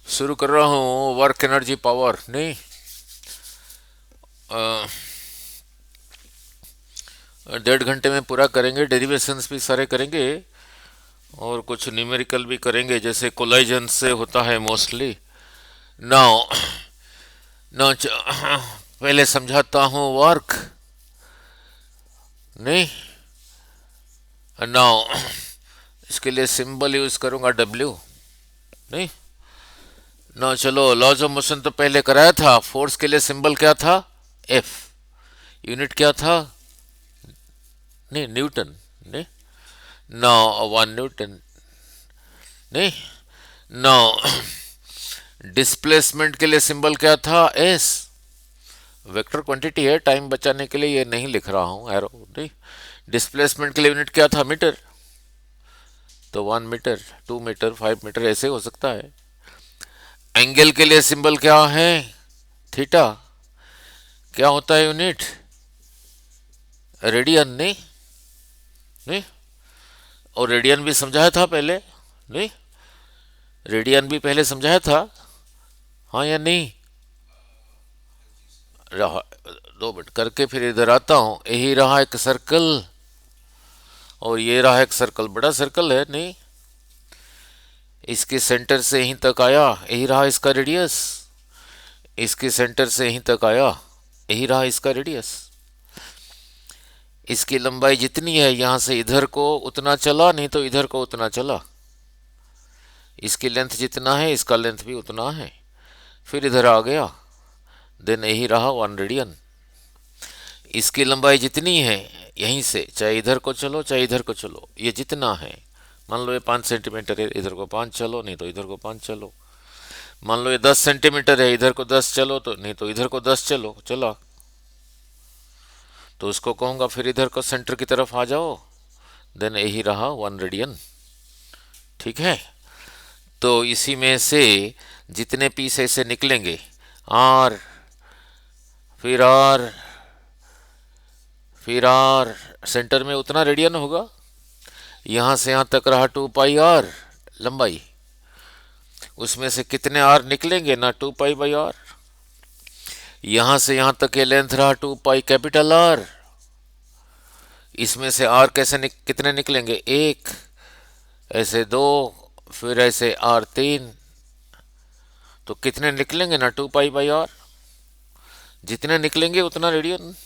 शुरू कर रहा हूँ वर्क एनर्जी पावर नहीं। 1.5 घंटे में पूरा करेंगे, डेरिवेशंस भी सारे करेंगे और कुछ न्यूमेरिकल भी करेंगे जैसे कोलाइजन से होता है मोस्टली। नाउ नाउ पहले समझाता हूँ वर्क नहीं। नाउ इसके लिए सिंबल यूज करूंगा डब्ल्यू नहीं। ना चलो लॉज ऑफ मोशन तो पहले कराया था। फोर्स के लिए सिंबल क्या था? एफ। यूनिट क्या था? नहीं, न्यूटन नहीं। नौ 1 न्यूटन नहीं। नौ डिस्प्लेसमेंट के लिए सिंबल क्या था? एस। वेक्टर क्वांटिटी है, टाइम बचाने के लिए ये नहीं लिख रहा हूं एरो नहीं। डिस्प्लेसमेंट के लिए यूनिट क्या था? मीटर। तो 1 मीटर, 2 मीटर, 5 मीटर ऐसे हो सकता है। एंगल के लिए सिंबल क्या है? थीटा। क्या होता है यूनिट? रेडियन नहीं। नहीं, और रेडियन भी समझाया था पहले नहीं। रेडियन भी पहले समझाया था, हाँ या नहीं? रहा 2 मिनट करके फिर इधर आता हूँ। यही रहा एक सर्कल और ये रहा एक सर्कल, बड़ा सर्कल है नहीं। इसके सेंटर से यहीं तक आया, यही रहा इसका रेडियस। इसके सेंटर से यहीं तक आया, यही रहा इसका रेडियस। इसकी लंबाई जितनी है यहां से इधर को उतना चला, नहीं तो इधर को उतना चला। इसकी लेंथ जितना है इसका लेंथ भी उतना है। फिर इधर आ गया, देन यही रहा 1 रेडियन। इसकी लंबाई जितनी है यहीं से, चाहे इधर को चलो चाहे इधर को चलो, ये जितना है। मान लो ये 5 सेंटीमीटर है, इधर को 5 चलो, नहीं तो इधर को 5 चलो। मान लो ये 10 सेंटीमीटर है, इधर को 10 चलो, तो नहीं तो इधर को 10 चलो, चला। तो उसको कहूंगा फिर इधर को सेंटर की तरफ आ जाओ, देन यही रहा 1 रेडियन। ठीक है, तो इसी में से जितने पीस ऐसे निकलेंगे, आर, फिर आर, फिर आर, सेंटर में उतना रेडियन होगा। यहां से यहां तक रहा 2 पाई आर लंबाई। उसमें से कितने आर निकलेंगे ना? 2 पाई/आर। यहां से यहां तक ये लेंथ रहा 2 पाई कैपिटल आर। इसमें से आर कितने निकलेंगे? 1, ऐसे 2, फिर ऐसे R3। तो कितने निकलेंगे ना? 2 पाई/आर। जितने निकलेंगे उतना रेडियन,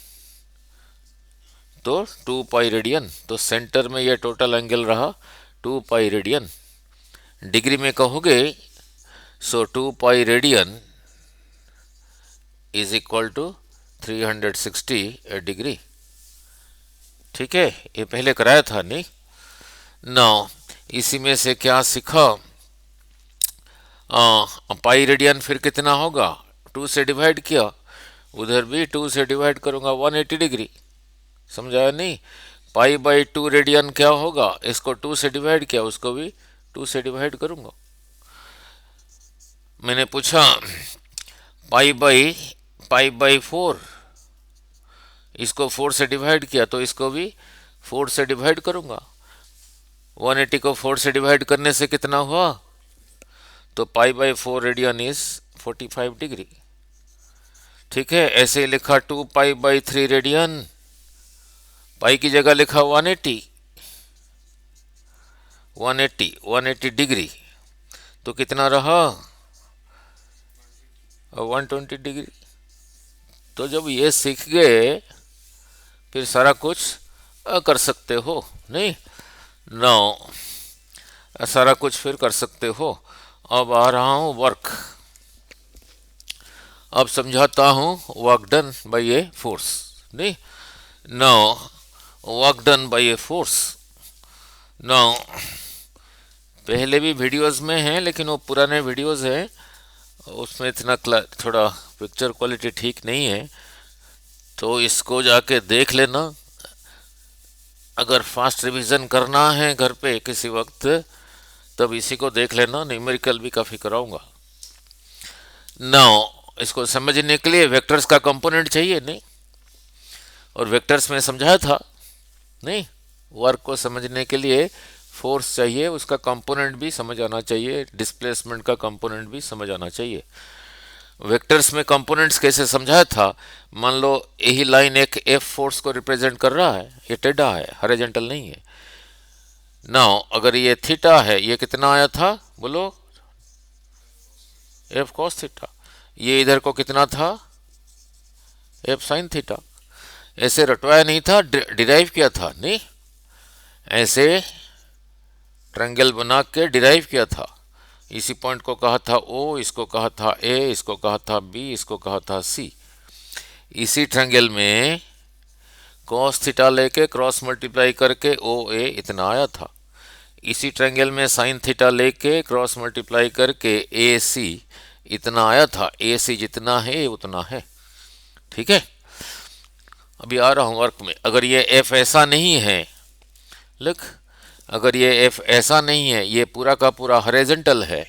तो 2 पाई रेडियन। तो सेंटर में ये टोटल एंगल रहा 2 पाई रेडियन। डिग्री में कहोगे so 2 pi radian is equal to 360 degree. ठीक है, ये पहले कराया था नहीं। नाउ इसी में से क्या सीखा? पाई रेडियन फिर कितना होगा? 2 से डिवाइड किया, उधर भी 2 से डिवाइड करूंगा 180 डिग्री। समझाया नहीं? पाई/2 रेडियन क्या होगा? इसको 2 से डिवाइड किया, उसको भी 2 से डिवाइड करूंगा। मैंने पूछा पाई/4, इसको 4 से डिवाइड किया तो इसको भी 4 से डिवाइड करूंगा। 180 को 4 से डिवाइड करने से कितना हुआ? तो पाई/4 रेडियन इज 45 डिग्री। ठीक है, ऐसे लिखा 2 पाई/3 रेडियन, पाई की जगह लिखा 180, 180 डिग्री। तो कितना रहा? 120 डिग्री। तो जब ये सीख गए फिर सारा कुछ कर सकते हो नहीं। नो, सारा कुछ फिर कर सकते हो। अब आ रहा हूं वर्क। अब समझाता हूं work done by a force नहीं। No, work done by a force. No, पहले भी वीडियोस में हैं लेकिन वो पुराने वीडियोस हैं, उसमें इतना थोड़ा पिक्चर क्वालिटी ठीक नहीं है, तो इसको जाके देख लेना। अगर फास्ट रिवीजन करना है घर पे किसी वक्त, तब इसी को देख लेना। न्यूमेरिकल भी काफ़ी कराऊंगा। नाउ इसको समझने के लिए वेक्टर्स का कंपोनेंट चाहिए नहीं, और वेक्टर्स में समझाया था नहीं। वर्क को समझने के लिए फोर्स चाहिए, उसका कंपोनेंट भी समझ आना चाहिए, डिस्प्लेसमेंट का कंपोनेंट भी समझ आना चाहिए। वेक्टर्स में कंपोनेंट्स कैसे समझाया था, मान लो यही लाइन एक एफ फोर्स को रिप्रेजेंट कर रहा है, ये टेढ़ा है, हॉरिजॉन्टल नहीं है। नाउ अगर ये थीटा है, ये कितना आया था बोलो, एफ कॉस थीटा। ये इधर को कितना था, एफ साइन थीटा। ऐसे रटवाया नहीं था, डिराइव किया था, नहीं ऐसे ट्रायंगल बना के डिराइव किया था। इसी पॉइंट को कहा था ओ, इसको कहा था ए, इसको कहा था बी, इसको कहा था सी। इसी ट्रायंगल में कॉस थीटा लेके क्रॉस मल्टीप्लाई करके ओ ए इतना आया था। इसी ट्रायंगल में साइन थीटा लेके क्रॉस मल्टीप्लाई करके ए सी इतना आया था। ए सी जितना है ये उतना है, ठीक है। अभी आ रहा हूं वर्क में। अगर ये एफ ऐसा नहीं है, लुक, अगर ये एफ ऐसा नहीं है, ये पूरा का पूरा हॉरिजॉन्टल है,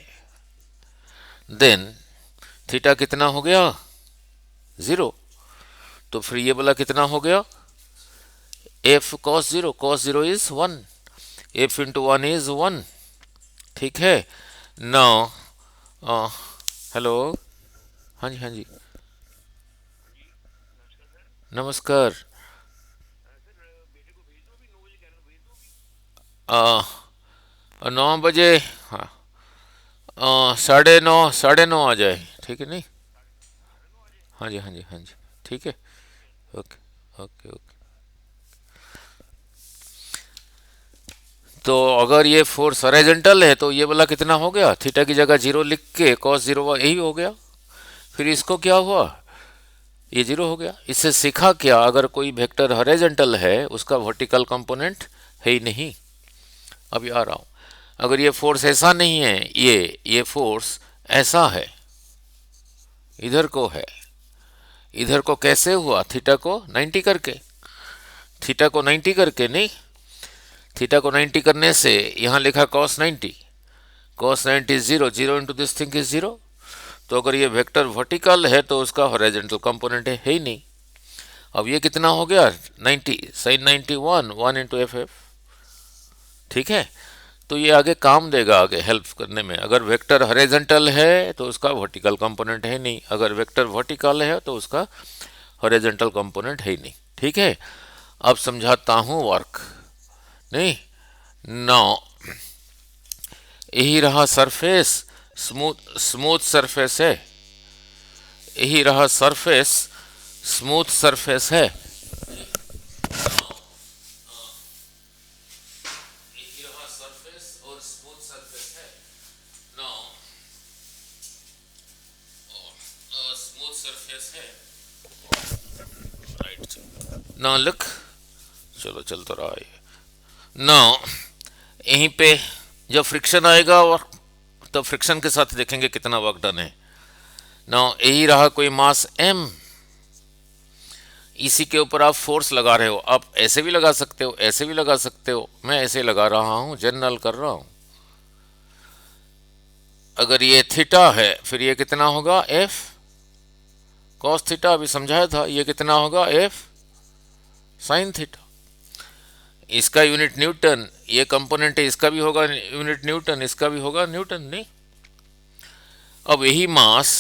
देन थीटा कितना हो गया, 0। तो फिर ये वाला कितना हो गया, F cos 0, cos 0 is 1, F into 1 is 1, ठीक है। नाउ हेलो, हाँ जी हाँ जी, नमस्कार। 9 बजे, हाँ, 9:30, 9:30 आ जाए, ठीक है नहीं, हाँ जी हाँ जी हाँ जी, ठीक है, ओके ओके ओके। तो अगर ये फोर्स हॉरिजॉन्टल है तो ये वाला कितना हो गया, थीटा की जगह 0 लिख के कॉस 0 यही हो गया। फिर इसको क्या हुआ, ये 0 हो गया। इससे सीखा क्या, अगर कोई वेक्टर हॉरिजॉन्टल है उसका वर्टिकल कंपोनेंट है ही नहीं। अभी आ रहा हूँ। अगर ये फोर्स ऐसा नहीं है, ये फोर्स ऐसा है, इधर को है, इधर को कैसे हुआ, थीटा को 90 करके, थीटा को 90 करके, नहीं, थीटा को 90 करने से यहाँ लिखा cos 90, cos 90 0, 0 into this thing is 0। तो अगर ये वेक्टर वर्टिकल है तो उसका हॉरिजॉन्टल कंपोनेंट है ही नहीं। अब ये कितना हो गया, 90 sin 91, 1 इंटू एफ एफ, ठीक है। तो ये आगे काम देगा, आगे हेल्प करने में। अगर वेक्टर हॉरिजॉन्टल है तो उसका वर्टिकल कंपोनेंट है नहीं, अगर वेक्टर वर्टिकल है तो उसका हॉरिजॉन्टल कंपोनेंट है ही नहीं, ठीक है। अब समझाता हूँ वर्क, नहीं, नाउ यही रहा सरफेस, स्मूथ स्मूथ सरफेस है, यही रहा सरफेस, स्मूथ सरफेस है, यही रहा सरफेस और स्मूथ सरफेस है। नाउ स्मूथ सरफेस है, राइट। नाउ लुक, चलो चल तो रहा है। नाउ यहीं पे जब फ्रिक्शन आएगा और तो फ्रिक्शन के साथ देखेंगे कितना वर्क डन है। नाउ यही रहा कोई मास m, इसी के ऊपर आप फोर्स लगा रहे हो। आप ऐसे भी लगा सकते हो, ऐसे भी लगा सकते हो, मैं ऐसे लगा रहा हूं, जनरल कर रहा हूं। अगर ये थीटा है फिर ये कितना होगा, f cos थीटा, अभी समझाया था, ये कितना होगा, f sin थीटा। इसका यूनिट न्यूटन, ये कंपोनेंट है, इसका भी होगा यूनिट न्यूटन, इसका भी होगा न्यूटन, नहीं। अब यही मास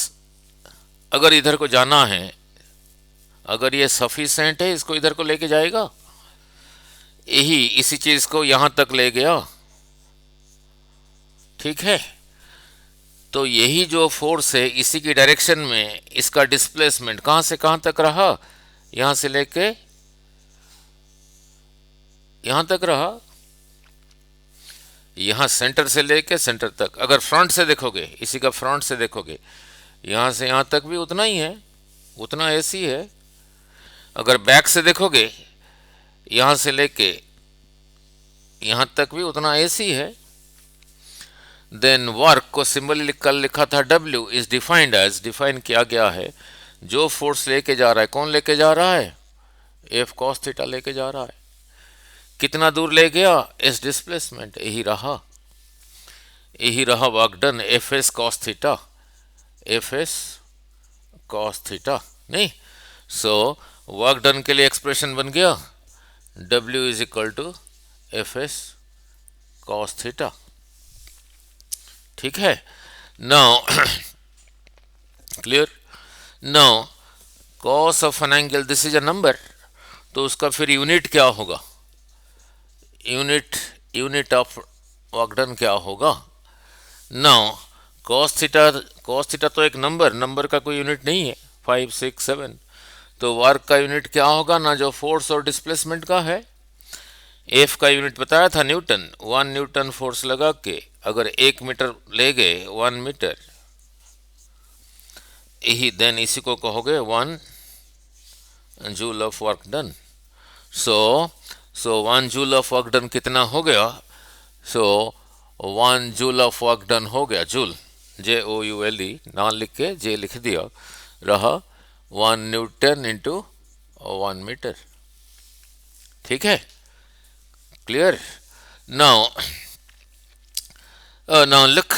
अगर इधर को जाना है, अगर ये सफिशेंट है, इसको इधर को लेके जाएगा, यही इसी चीज को यहां तक ले गया, ठीक है। तो यही जो फोर्स है इसी की डायरेक्शन में इसका डिस्प्लेसमेंट कहां से कहां तक रहा, यहां से लेके यहां तक रहा, यहां सेंटर से लेके सेंटर तक। अगर फ्रंट से देखोगे, इसी का फ्रंट से देखोगे, यहां से यहां तक भी उतना ही है, उतना ऐसी है। अगर बैक से देखोगे, यहां से लेके यहां तक भी उतना ऐसी है। देन वर्क को सिंबल लिख लिखा था W is defined as, define किया गया है, जो फोर्स लेके जा रहा है, कौन लेके जा रहा है, एफ कॉस थीटा लेके जा रहा है। कितना दूर ले गया, एस डिस्प्लेसमेंट, यही रहा work done, F S cos theta, F S cos theta, नहीं। सो वर्क डन के लिए एक्सप्रेशन बन गया W is equal to F S cos theta. ठीक है, now clear. Now cos of an angle, this is a number, तो उसका फिर यूनिट क्या होगा, unit unit of work done क्या होगा। नाउ कॉस थीटा तो एक नंबर का कोई यूनिट नहीं है, 5 6 7, तो वर्क का यूनिट क्या होगा ना, जो फोर्स और डिस्प्लेसमेंट का है। एफ का यूनिट बताया था न्यूटन, 1 न्यूटन फोर्स लगा के अगर 1 मीटर ले गए, 1 मीटर, यही देन इसी को कहोगे 1 joule of work done. So 1 joule of work done कितना हो गया, so 1 joule of work done हो गया, जूल JOULE ना लिख के जे लिख दिया, रहा 1 न्यूटन इंटू 1 मीटर। ठीक है, क्लियर। नाउ नाउ लुक,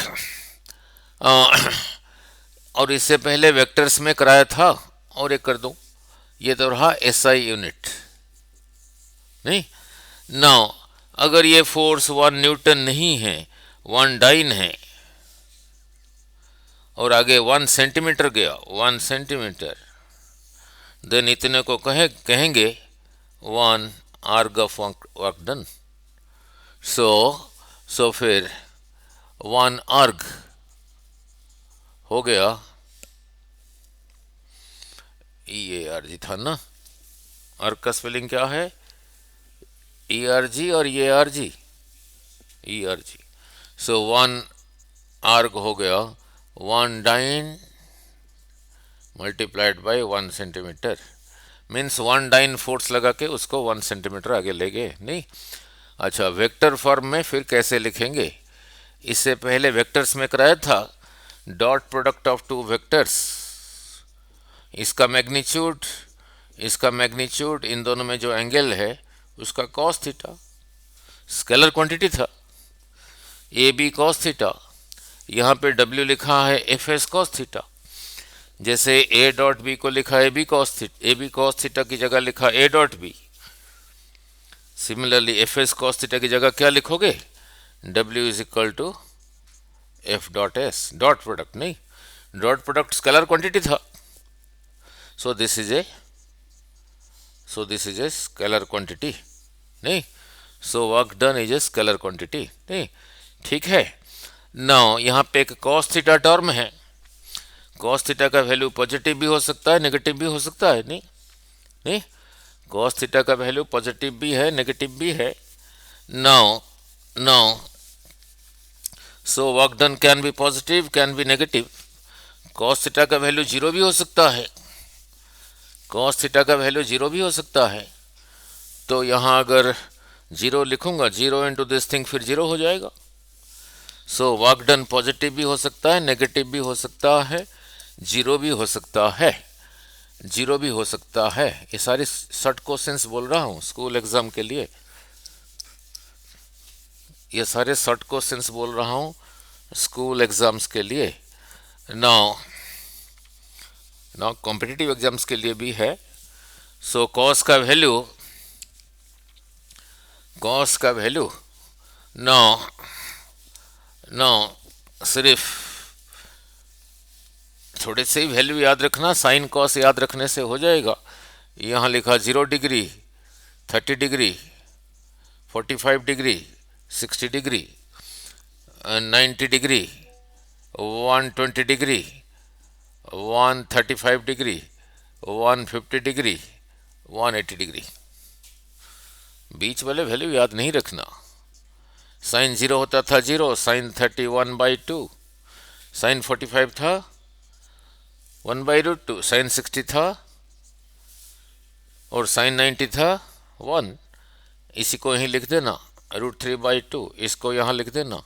और इससे पहले वेक्टर्स में कराया था, और एक कर दूं, ये तो रहा SI यूनिट नहीं। नाउ अगर ये फोर्स 1 न्यूटन नहीं है, 1 डाइन है, और आगे 1 सेंटीमीटर गया, 1 सेंटीमीटर, देन इतने को कहेंगे 1 आर्ग ऑफ वर्क डन। सो फिर 1 आर्ग हो गया, EARG था ना, आर्ग का स्पेलिंग क्या है, ERG और ERG। सो 1 आर्ग हो गया 1 dyne multiplied by 1 centimetre, means 1 dyne force लगा के उसको 1 सेंटीमीटर आगे ले गए नहीं। अच्छा, वेक्टर फॉर्म में फिर कैसे लिखेंगे, इससे पहले वेक्टर्स में कराया था, dot product of two vectors, इसका मैग्नीट्यूड इन दोनों में जो एंगल है उसका कॉस थीटा, स्केलर क्वांटिटी था, AB कॉस थीटा, यहाँ पे W लिखा है FS कॉस थीटा, जैसे A डॉट B को लिखा AB कॉस थीटा की जगह लिखा A dot B, similarly FS cos theta की जगह क्या लिखोगे, W is equal to F dot S, dot product नहीं, डॉट प्रोडक्ट स्केलर क्वांटिटी था, so this is a scalar quantity नहीं, so work done is a scalar quantity नहीं। ठीक है, नाउ यहाँ पे एक कॉस थीटा टर्म है, कॉस थीटा का वैल्यू पॉजिटिव भी हो सकता है, नेगेटिव भी हो सकता है नहीं, कॉस थीटा का वैल्यू पॉजिटिव भी है, नेगेटिव भी है। Now so work done can be positive, can be negative, cos theta का वैल्यू 0 भी हो सकता है, कॉस थीटा का वैल्यू 0 भी हो सकता है, तो यहाँ अगर 0 लिखूंगा, 0 इंटू दिस थिंग, फिर 0 हो जाएगा। सो वर्क डन पॉजिटिव भी हो सकता है, नेगेटिव भी हो सकता है, 0 भी हो सकता है, 0 भी हो सकता है। ये सारे शॉर्ट क्वेश्चंस बोल रहा हूँ स्कूल एग्जाम के लिए, ये सारे शॉर्ट क्वेश्चंस बोल रहा हूँ स्कूल एग्जाम्स के लिए, नाउ कॉम्पिटिटिव एग्जाम्स के लिए भी है। सो कॉस का वैल्यू नाउ सिर्फ थोड़े से ही वैल्यू याद रखना, साइन कॉस याद रखने से हो जाएगा। यहाँ लिखा 0 degree, 30 degree, 45 degree, 60 degree, 90 degree, 120 degree, 135 degree, 150 degree, 180 degree, बीच वाले वैल्यू याद नहीं रखना। साइन 0 होता था 0, साइन 30 1/2, साइन 45 था 1/√2, साइन 60 था और साइन 90 था 1, इसी को यहीं लिख देना √3/2, इसको यहाँ लिख देना,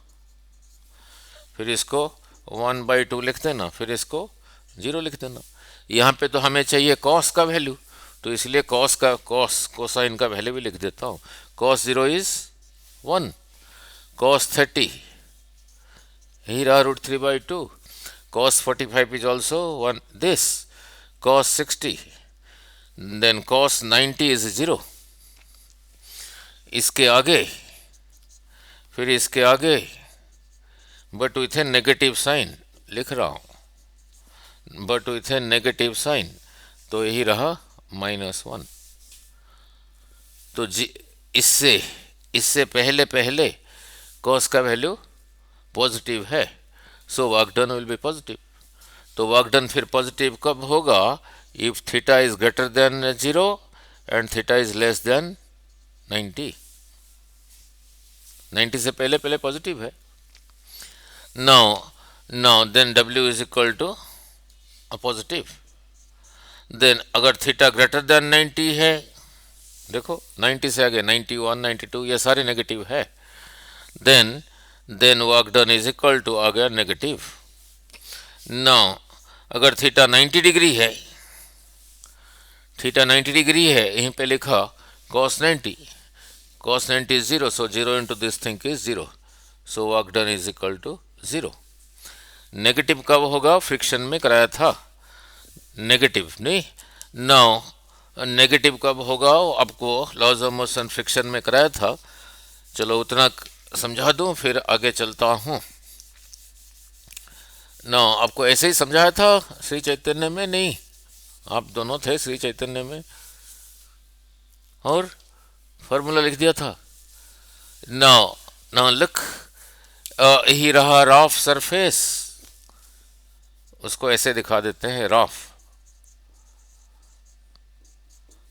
फिर इसको 1/2 लिख देना, फिर इसको 0 लिख देना। यहाँ पे तो हमें चाहिए कॉस का वैल्यू, तो इसलिए कोसाइन का वैल्यू भी लिख देता हूँ। Cos 0 is 1, cos 30 here are √3/2, cos 45 is also 1, this cos 60, then cos 90 is 0। इसके आगे फिर इसके आगे but with a negative sign लिख रहा हूँ, but with a negative sign, तो यही रहा -1। तो इससे इससे पहले पहले कॉस का वैल्यू पॉजिटिव है, so work done will be positive. तो वर्क डन फिर पॉजिटिव कब होगा? If theta is greater than 0 and theta is less than 90। 90 से पहले पहले पॉजिटिव है। Now then W is equal to positive. Then अगर थीटा ग्रेटर देन 90 है, देखो 90 से आगे 91, 92 ये सारे नेगेटिव है, then work done is equal to आ गया नेगेटिव। नाउ अगर थीटा 90 डिग्री है, थीटा 90 डिग्री है, यहीं पे लिखा cos 90, cos 90 is 0, so 0 into this thing is 0, so work done is equal to 0। Negative कब होगा? फ्रिक्शन में कराया था नेगेटिव, नहीं। नाउ नेगेटिव कब होगा? आपको लॉज ऑफ मोशन फ्रिक्शन में कराया था। चलो उतना समझा दूं, फिर आगे चलता हूं। नाउ आपको ऐसे ही समझाया था श्री चैतन्य में, नहीं आप दोनों थे श्री चैतन्य में, और फॉर्मूला लिख दिया था। नाउ लुक, ही रहा रफ सरफेस, उसको ऐसे दिखा देते हैं रफ।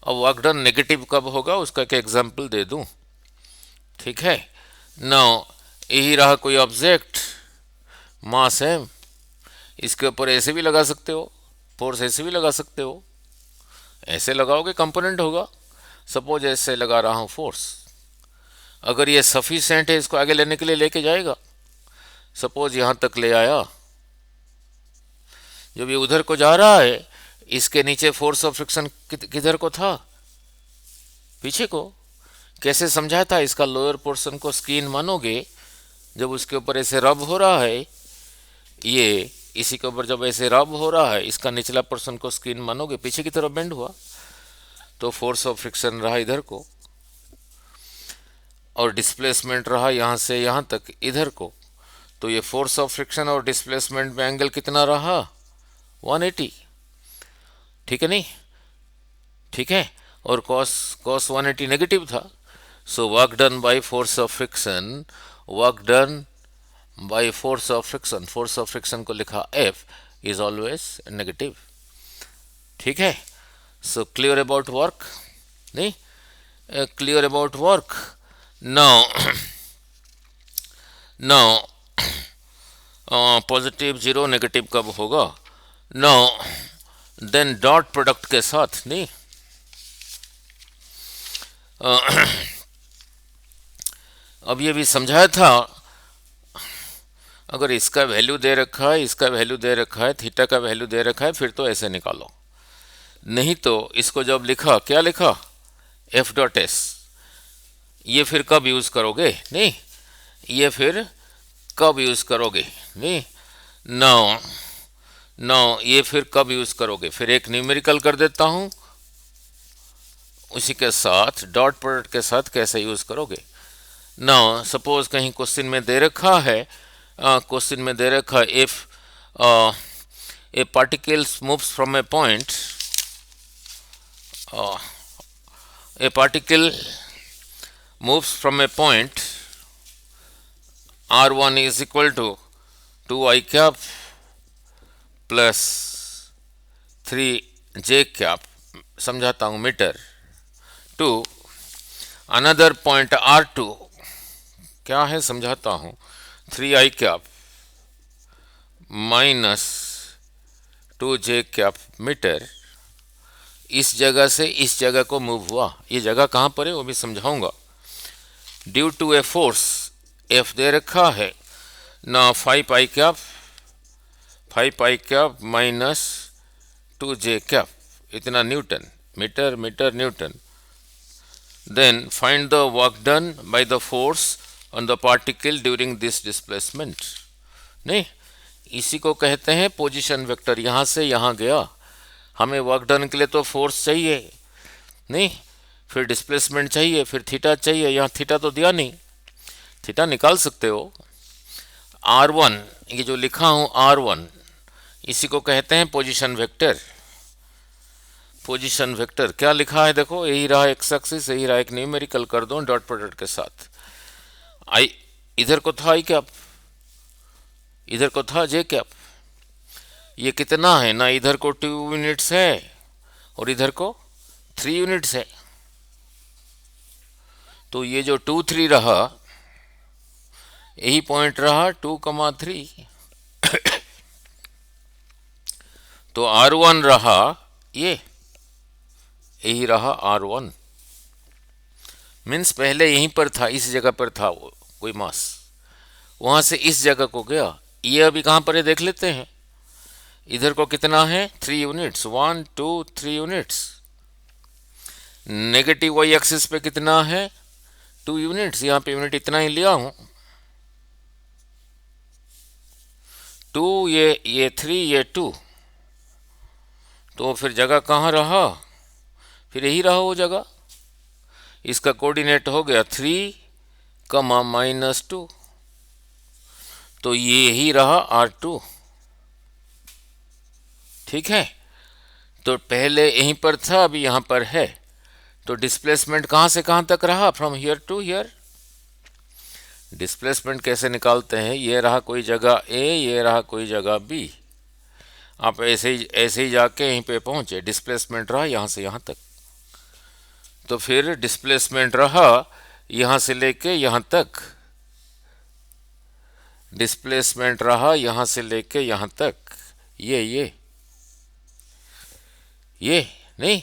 अब वर्क डन नेगेटिव कब होगा उसका एक एग्जांपल दे दूं, ठीक है। नाउ यही रहा कोई ऑब्जेक्ट, मास है, इसके ऊपर ऐसे भी लगा सकते हो, फोर्स ऐसे भी लगा सकते हो, ऐसे लगाओगे कंपोनेंट होगा। सपोज ऐसे लगा रहा हूं फोर्स, अगर ये सफिशिएंट है इसको आगे लेने के लिए लेके जाएगा। सपोज यहां तक ले आया, जब ये उधर को जा रहा है, इसके नीचे फोर्स ऑफ फ्रिक्शन किधर को था? पीछे को। कैसे समझाया था? इसका लोअर पोर्शन को स्किन मानोगे, जब उसके ऊपर ऐसे रब हो रहा है, ये इसी के ऊपर जब ऐसे रब हो रहा है, इसका निचला पोर्शन को स्किन मानोगे, पीछे की तरफ बेंड हुआ, तो फोर्स ऑफ फ्रिक्शन रहा इधर को, और डिस्प्लेसमेंट रहा यहां से यहां तक इधर को। तो ये फोर्स ऑफ फ्रिक्शन और डिस्प्लेसमेंट में एंगल कितना रहा? 180, ठीक है, नहीं ठीक है। और cos 180 नेगेटिव था, सो work done by force of friction, work done by force of friction, force of friction को लिखा F इज ऑलवेज नेगेटिव, ठीक है। सो क्लियर अबाउट वर्क, नहीं clear about work. Now positive 0 negative कब होगा? नाउ देन डॉट प्रोडक्ट के साथ, नहीं अब ये भी समझाया था, अगर इसका वैल्यू दे रखा है, इसका वैल्यू दे रखा है, थीटा का वैल्यू दे रखा है, फिर तो ऐसे निकालो। नहीं तो इसको जब लिखा, क्या लिखा? F dot S. ये फिर कब यूज करोगे? नहीं ये फिर कब यूज करोगे? नहीं नाउ ये फिर कब यूज करोगे? फिर एक न्यूमेरिकल कर देता हूं, उसी के साथ डॉट प्रोडक्ट के साथ कैसे यूज करोगे। नाउ सपोज कहीं क्वेश्चन में दे रखा है, क्वेश्चन में दे रखा, if A particles moves from A point, a particle moves from a point r1 is equal to 2i cap plus 3j cap, समझाता हूँ, metre, to another point r2 क्या है समझाता हूँ, 3i cap minus 2j cap metre, इस जगह से इस जगह को मूव हुआ। ये जगह कहाँ पर है वो भी समझाऊंगा। Due to a force F दे रखा है ना, 5i cap minus 2j cap, इतना newton, metre metre newton. Then find the work done by the force on the particle during this displacement. नहीं, इसी को कहते हैं पोजीशन वेक्टर। यहाँ से यहाँ गया, हमें वर्क डन के लिए तो फोर्स चाहिए, नहीं फिर डिस्प्लेसमेंट चाहिए, फिर थीटा चाहिए, यहाँ थीटा तो दिया नहीं, थीटा निकाल सकते हो। R1, ये जो लिखा हूं R1, इसी को कहते हैं पोजीशन वेक्टर। पोजीशन वेक्टर क्या लिखा है देखो, यही रहा एक्स एक्सिस, यही रहा एक न्यूमेरिकल कर दो डॉट प्रोडक्ट के साथ। आई इधर को था आई कैप, इधर को था जे कैप। ये कितना है ना, इधर को 2 यूनिट्स है और इधर को 3 यूनिट्स है। तो ये जो 2 3 रहा, यही पॉइंट रहा 2,3। तो R1 रहा ये, यही रहा R1। मीन्स पहले यहीं पर था, इस जगह पर था वो कोई मास, वहां से इस जगह को गया। ये अभी कहां पर है देख लेते हैं। इधर को कितना है 3 units, 1 2 3 units. Negative Y axis पे कितना है 2 यूनिट्स, यहां पे यूनिट इतना ही लिया हूं। 2 ये 3 ये 2, तो फिर जगह कहाँ रहा, फिर यही रहा वो जगह। इसका कोऑर्डिनेट हो गया 3, -2, तो ये ही रहा R2। ठीक है, तो पहले यहीं पर था, अभी यहां पर है। तो डिस्प्लेसमेंट कहां से कहां तक रहा, from here to here. Displacement कैसे निकालते हैं, ये रहा कोई जगह ए, ये रहा कोई जगह बी। आप ऐसे ही जाके यहीं पे पहुंचे, डिस्प्लेसमेंट रहा यहां से यहां तक। तो फिर डिस्प्लेसमेंट रहा यहां से लेके यहां तक, डिस्प्लेसमेंट रहा यहां से लेके यहां तक। ये नहीं,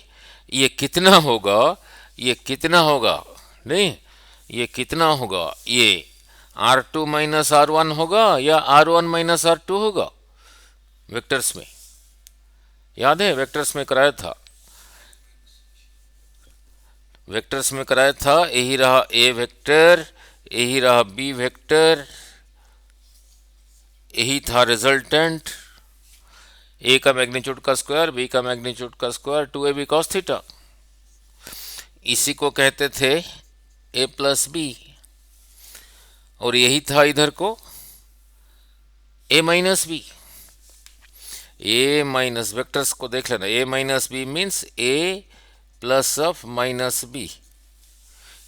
ये कितना होगा, ये कितना होगा, नहीं ये कितना होगा, ये R2 माइनस R1 होगा या R1 माइनस R2 होगा। वेक्टर्स में याद है, वेक्टर्स में कराया था, वेक्टर्स में कराया था। यही रहा ए वेक्टर, यही रहा बी वेक्टर, यही था रिजल्टेंट। ए का मैग्नीट्यूड का स्क्वायर, बी का मैग्नीट्यूड का स्क्वायर, 2ab cos थीटा। इसी को कहते थे a प्लस बी। और यही था इधर को a minus B. A minus, vectors को देख लेना, a minus B means a plus of minus B.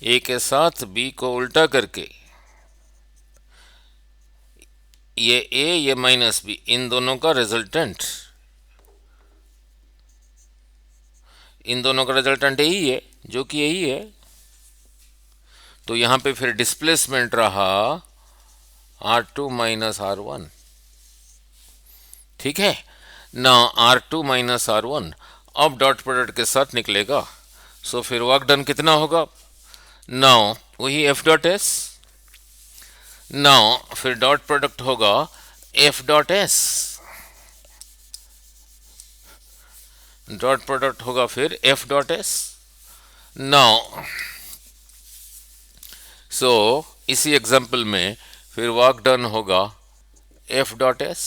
A के साथ बी को उल्टा करके ये a ये माइनस बी, इन दोनों का रिजल्टेंट, इन दोनों का रिजल्टेंट यही है, जो कि यही है। तो यहां पे फिर डिस्प्लेसमेंट रहा R2 माइनस R1। ठीक है ना, R2 माइनस R1 अब डॉट प्रोडक्ट के साथ निकलेगा। सो फिर वर्क डन कितना होगा, नाउ वही F डॉट एस। नाउ फिर डॉट प्रोडक्ट होगा F dot S, dot product होगा फिर F dot S. Now so इसी एग्जाम्पल में फिर वर्क डन होगा F डॉट एस।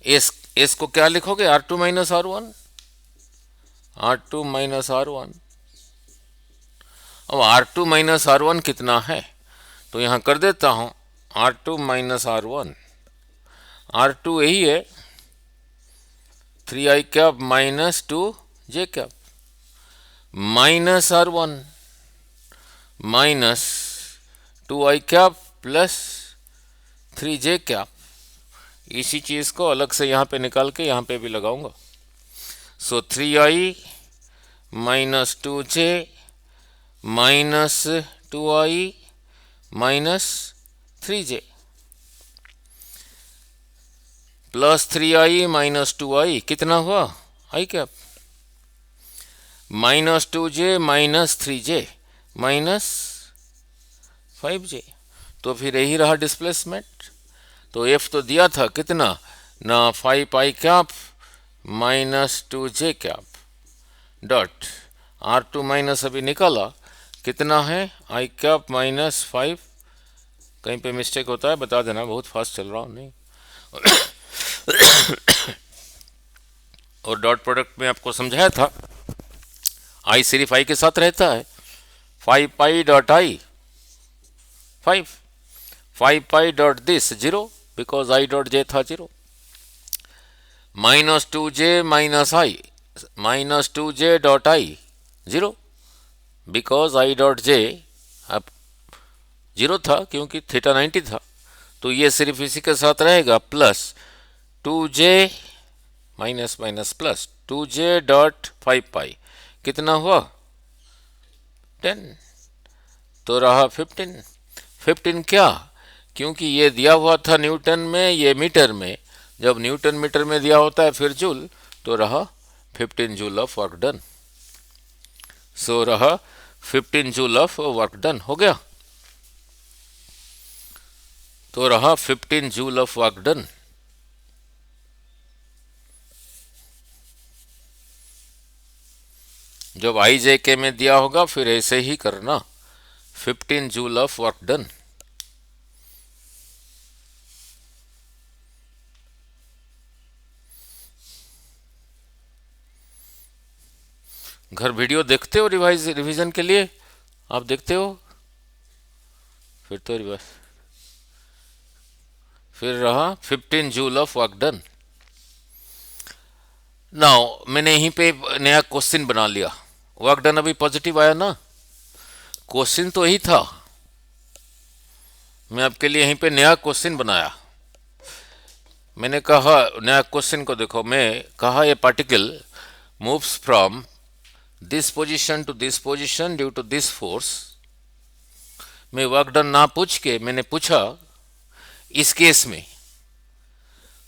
एस को क्या लिखोगे, R2 minus R1, R2 minus R1। अब R2 माइनस R1 कितना है, तो यहां कर देता हूं R2 माइनस R1। R2 यही है 3i cap minus 2j cap, minus R1 minus 2i cap plus 3j cap. इसी चीज को अलग से यहां पे निकाल के यहां पे भी लगाऊंगा। सो 3i minus 2j minus 2i minus 3j plus 3i minus 2i, कितना हुआ i cap, minus 2j minus 3j minus 5j। तो फिर यही रहा डिस्प्लेसमेंट। तो F तो दिया था कितना ना, 5i cap minus 2j cap dot R2 minus अभी निकाला कितना है i कैप माइनस 5। कहीं पे मिस्टेक होता है बता देना, बहुत फास्ट चल रहा हूँ नहीं। और डॉट प्रोडक्ट में आपको समझाया था i सिर्फ i के साथ रहता है, 5 pi dot i 5 5 pi dot this 0 because I dot J था 0, minus 2j minus I minus 2j dot I 0 because I dot J अब 0 था क्योंकि थीटा 90 था, तो ये सिर्फ इसी के साथ रहेगा, plus 2j minus minus plus 2j dot 5 पाई कितना हुआ 10, तो रहा 15। 15 क्या, क्योंकि ये दिया हुआ था न्यूटन में, ये मीटर में, जब न्यूटन मीटर में दिया होता है फिर जूल, तो रहा 15 जूल ऑफ वर्क डन। सो रहा 15 जूल ऑफ वर्क डन हो गया, तो रहा 15 जूल ऑफ वर्क डन। जब आई जे के में दिया होगा फिर ऐसे ही करना, 15 जूल ऑफ वर्क डन। घर वीडियो देखते हो रिवीजन के लिए, आप देखते हो, फिर तो रिवाइज, फिर रहा 15 joule of work done. Now मैंने यहीं पे नया क्वेश्चन बना लिया, वर्क डन अभी पॉजिटिव आया ना, क्वेश्चन तो यही था, मैं आपके लिए यहीं पे नया क्वेश्चन बनाया। मैंने कहा नया क्वेश्चन को देखो, मैं कहा ये particle moves from this position to this position due to this force. मैं वर्क डन ना पूछ के मैंने पूछा इस केस में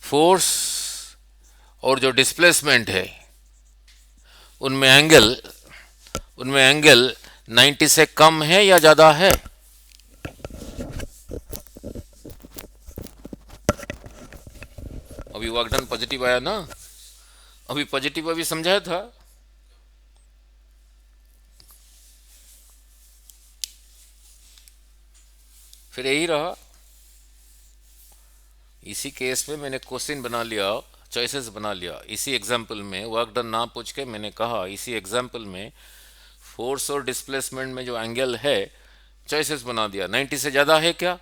फोर्स और जो डिस्प्लेसमेंट है उनमें एंगल 90 से कम है या ज्यादा है। अभी वर्क डन पॉजिटिव आया ना, अभी पॉजिटिव अभी समझाया था, फिर यही रहा। इसी केस में मैंने क्वेश्चन बना लिया, चॉइसेस बना लिया। इसी एग्जाम्पल में वर्क डन ना पूछ के मैंने कहा इसी एग्जाम्पल में फोर्स और डिस्प्लेसमेंट में जो एंगल है चॉइसेस बना दिया, 90 से ज़्यादा है क्या,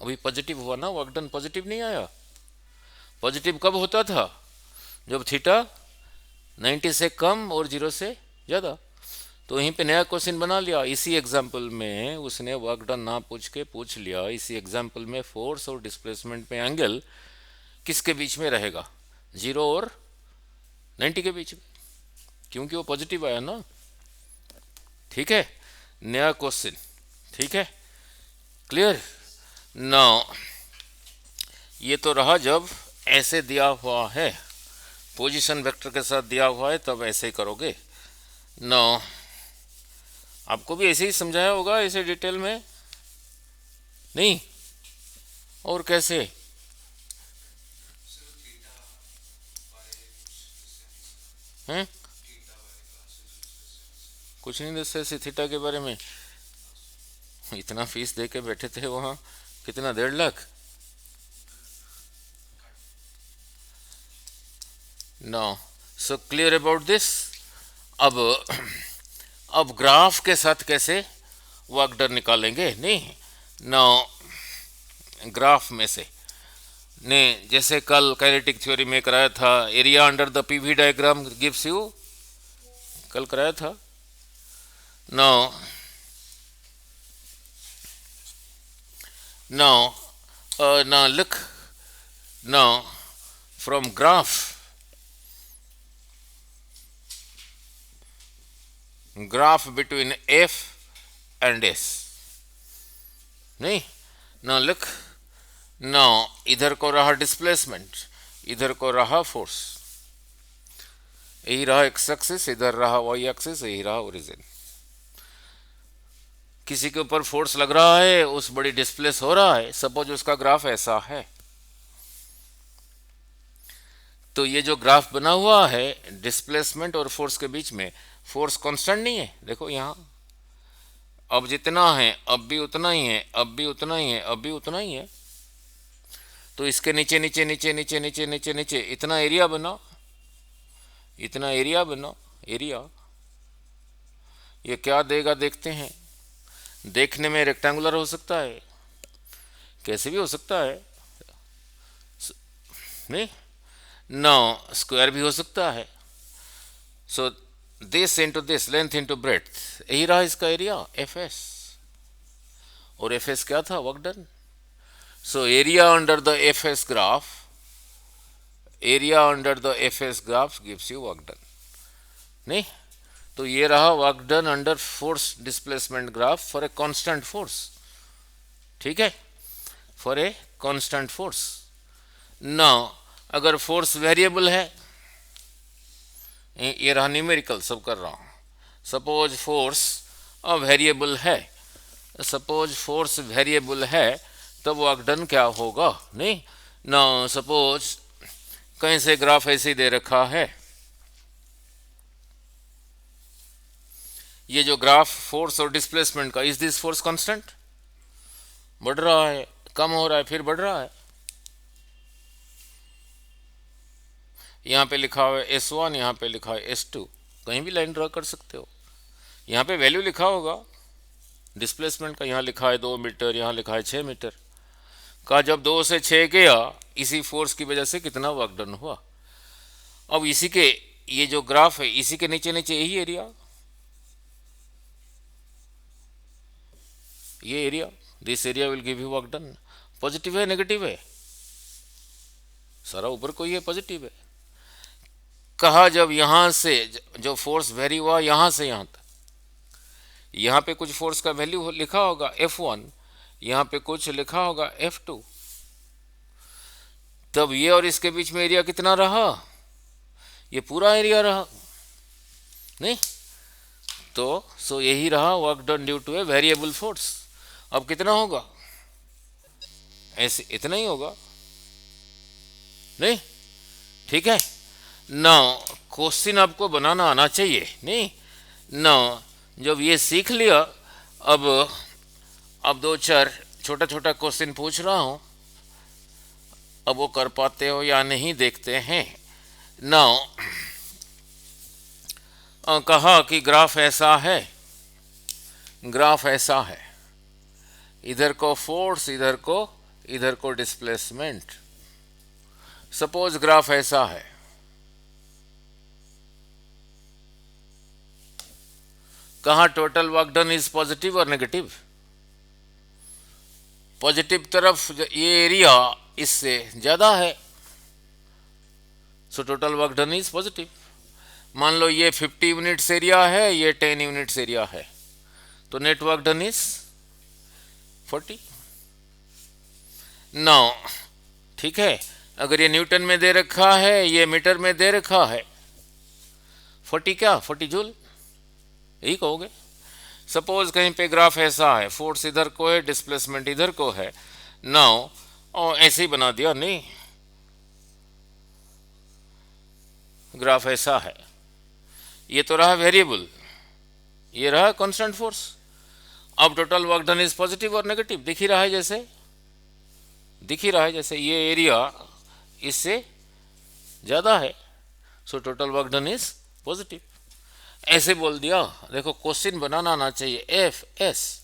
अभी पॉजिटिव हुआ ना, वर्क डन पॉजिटिव नहीं आया। पॉजिटिव कब होता था, जब थीटा 90 से कम और 0 से ज़्यादा। तो यहीं पे नया क्वेश्चन बना लिया, इसी एग्जाम्पल में उसने वर्क डन ना पूछ के पूछ लिया, इसी एग्जाम्पल में फोर्स और डिस्प्लेसमेंट में एंगल किसके बीच में रहेगा, 0 और 90 के बीच में, क्योंकि वो पॉजिटिव आया ना। ठीक है, नया क्वेश्चन, ठीक है, क्लियर। नाउ ये तो रहा जब ऐसे दिया हुआ है, पोजीशन वेक्टर के साथ दिया हुआ है तब ऐसे ही करोगे। नाउ आपको भी ऐसे ही समझाया होगा, ऐसे डिटेल में नहीं, और कैसे, हैं कुछ नहीं दसे थीटा के बारे में, इतना फीस दे के बैठे थे वहाँ, कितना 1.5 lakh. No, so clear about this. अब ग्राफ के साथ कैसे वर्क डन निकालेंगे, नहीं नो, ग्राफ में से ने जैसे कल काइनेटिक थ्योरी में कराया था, area under the PV diagram gives you, कल कराया था। Now now look, now from graph between F and S, नहीं, now look, now इधर को रहा डिस्प्लेसमेंट, इधर को रहा फोर्स, यही रहा एक्स एक्सिस, इधर रहा वाई एक्सिस, यही रहा ओरिजिन। किसी के ऊपर फोर्स लग रहा है, उस बड़ी डिस्प्लेस हो रहा है, सपोज उसका ग्राफ ऐसा है, तो ये जो ग्राफ बना हुआ है डिस्प्लेसमेंट और फोर्स के बीच में, फोर्स कांस्टेंट नहीं है, देखो यहाँ अब जितना है अब भी उतना ही है, अब भी उतना ही है, अब भी उतना ही है, तो इसके नीचे नीचे नीचे नीचे नीचे नीचे नीचे इतना एरिया बना, इतना एरिया बना, एरिया ये क्या देगा देखते हैं, देखने में रेक्टेंगुलर हो सकता है, कैसे भी हो सकता है, नहीं, नो स्क्वायर भी हो सकता है। So this into this, length into breadth, यही रहा इसका एरिया एफ एस। और एफ एस क्या था? Work done. So area under the F S graph, area under the F S graph gives you work done, नहीं? तो ये रहा work done under force displacement graph for a constant force, ठीक है, for a constant force. Now अगर force variable है, ये रहा न्यूमेरिकल सब कर रहा हूं, सपोज फोर्स वेरिएबल है, सपोज फोर्स वेरिएबल है, तब वर्क डन क्या होगा? नहीं ना, सपोज कहीं से ग्राफ ऐसे दे रखा है, ये जो ग्राफ फोर्स और डिस्प्लेसमेंट का, इज दिस फोर्स कांस्टेंट? बढ़ रहा है, कम हो रहा है, फिर बढ़ रहा है। यहाँ पे लिखा हुआ है S1, यहाँ पे लिखा है S2, कहीं भी लाइन ड्रा कर सकते हो। यहाँ पे वैल्यू लिखा होगा डिस्प्लेसमेंट का, यहाँ लिखा है 2 मीटर, यहाँ लिखा है 6 मीटर का। जब 2 से 6 गया, इसी फोर्स की वजह से कितना वर्क डन हुआ। अब इसी के, ये जो ग्राफ है, इसी के नीचे नीचे यही एरिया, ये area, this area will give you work done. Positive है नेगेटिव है? सारा ऊपर को ही है, पॉजिटिव है। कहा जब यहां से जो फोर्स वेरी हुआ, यहां से यहां तक, यहां पे कुछ फोर्स का वैल्यू लिखा होगा F1, यहां पे कुछ लिखा होगा F2, तब ये और इसके बीच में एरिया कितना रहा? ये पूरा एरिया रहा, नहीं? तो सो यही रहा work done due to a variable force. अब कितना होगा? ऐसे इतना ही होगा, नहीं? ठीक है ना, क्वेश्चन आपको बनाना आना चाहिए, नहीं ना? जब ये सीख लिया, अब 2-4 छोटा छोटा क्वेश्चन पूछ रहा हूं, अब वो कर पाते हो या नहीं देखते हैं ना। कहा कि ग्राफ ऐसा है, ग्राफ ऐसा है, इधर को फोर्स, इधर को डिस्प्लेसमेंट। सपोज ग्राफ ऐसा है, कहा total work done is positive और नेगेटिव? पॉजिटिव तरफ ये एरिया इससे ज्यादा है, so total work done is positive. मान लो ये 50 यूनिट्स एरिया है, ये 10 यूनिट्स एरिया है, तो net work done is 40। Now ठीक है, अगर ये न्यूटन में दे रखा है, ये मीटर में दे रखा है, 40 क्या? 40 जूल, यही कहोगे। सपोज कहीं पे ग्राफ ऐसा है, फोर्स इधर को है, डिस्प्लेसमेंट इधर को है, नाउ और ऐसे ही बना दिया, नहीं, ग्राफ ऐसा है, ये तो रहा वेरिएबल, ये रहा कांस्टेंट फोर्स। अब total work done is positive और नेगेटिव, दिख ही रहा है जैसे, दिख ही रहा है जैसे ये एरिया इससे ज्यादा है, so total work done is positive. ऐसे बोल दिया, देखो क्वेश्चन बनाना आना चाहिए, एफ एस,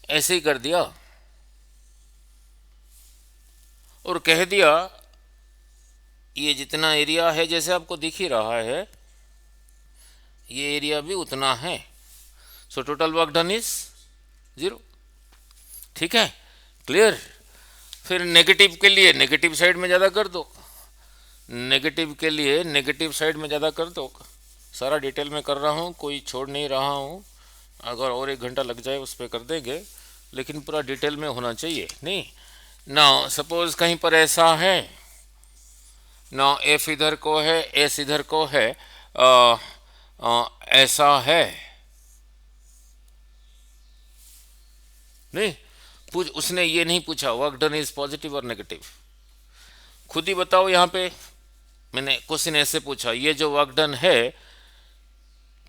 ऐसे ही कर दिया और कह दिया ये जितना एरिया है, जैसे आपको दिख ही रहा है, ये एरिया भी उतना है, so total work done is 0। ठीक है, क्लियर? फिर नेगेटिव के लिए नेगेटिव साइड में ज़्यादा कर दो, नेगेटिव के लिए नेगेटिव साइड में ज़्यादा कर दो। सारा डिटेल में कर रहा हूँ, कोई छोड़ नहीं रहा हूँ, अगर और 1 घंटा लग जाए उस पर कर देंगे, लेकिन पूरा डिटेल में होना चाहिए, नहीं ना। सपोज कहीं पर ऐसा है ना, एफ इधर को है, एस इधर को है, ऐसा है, नहीं पूछ, उसने ये नहीं पूछा वर्क डन इज पॉजिटिव और नेगेटिव। खुद ही बताओ, यहाँ पे मैंने क्वेश्चन ऐसे पूछा, ये जो वर्क डन है,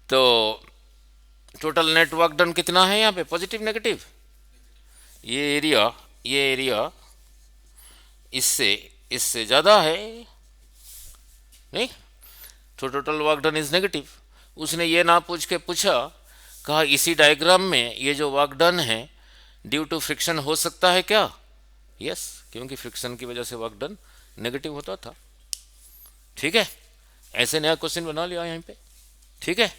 तो टोटल नेट वर्क डन कितना है यहाँ पे, पॉजिटिव नेगेटिव? ये एरिया इससे इससे ज़्यादा है, नहीं, तो total work done is negative. उसने ये ना पूछ के पूछा कहा इसी डायग्राम में ये जो वर्क डन है ड्यू टू फ्रिक्शन हो सकता है क्या? यस, क्योंकि फ्रिक्शन की वजह से वर्क डन नेगेटिव होता था। ठीक है, ऐसे नया क्वेश्चन बना लिया यहाँ पे। ठीक है,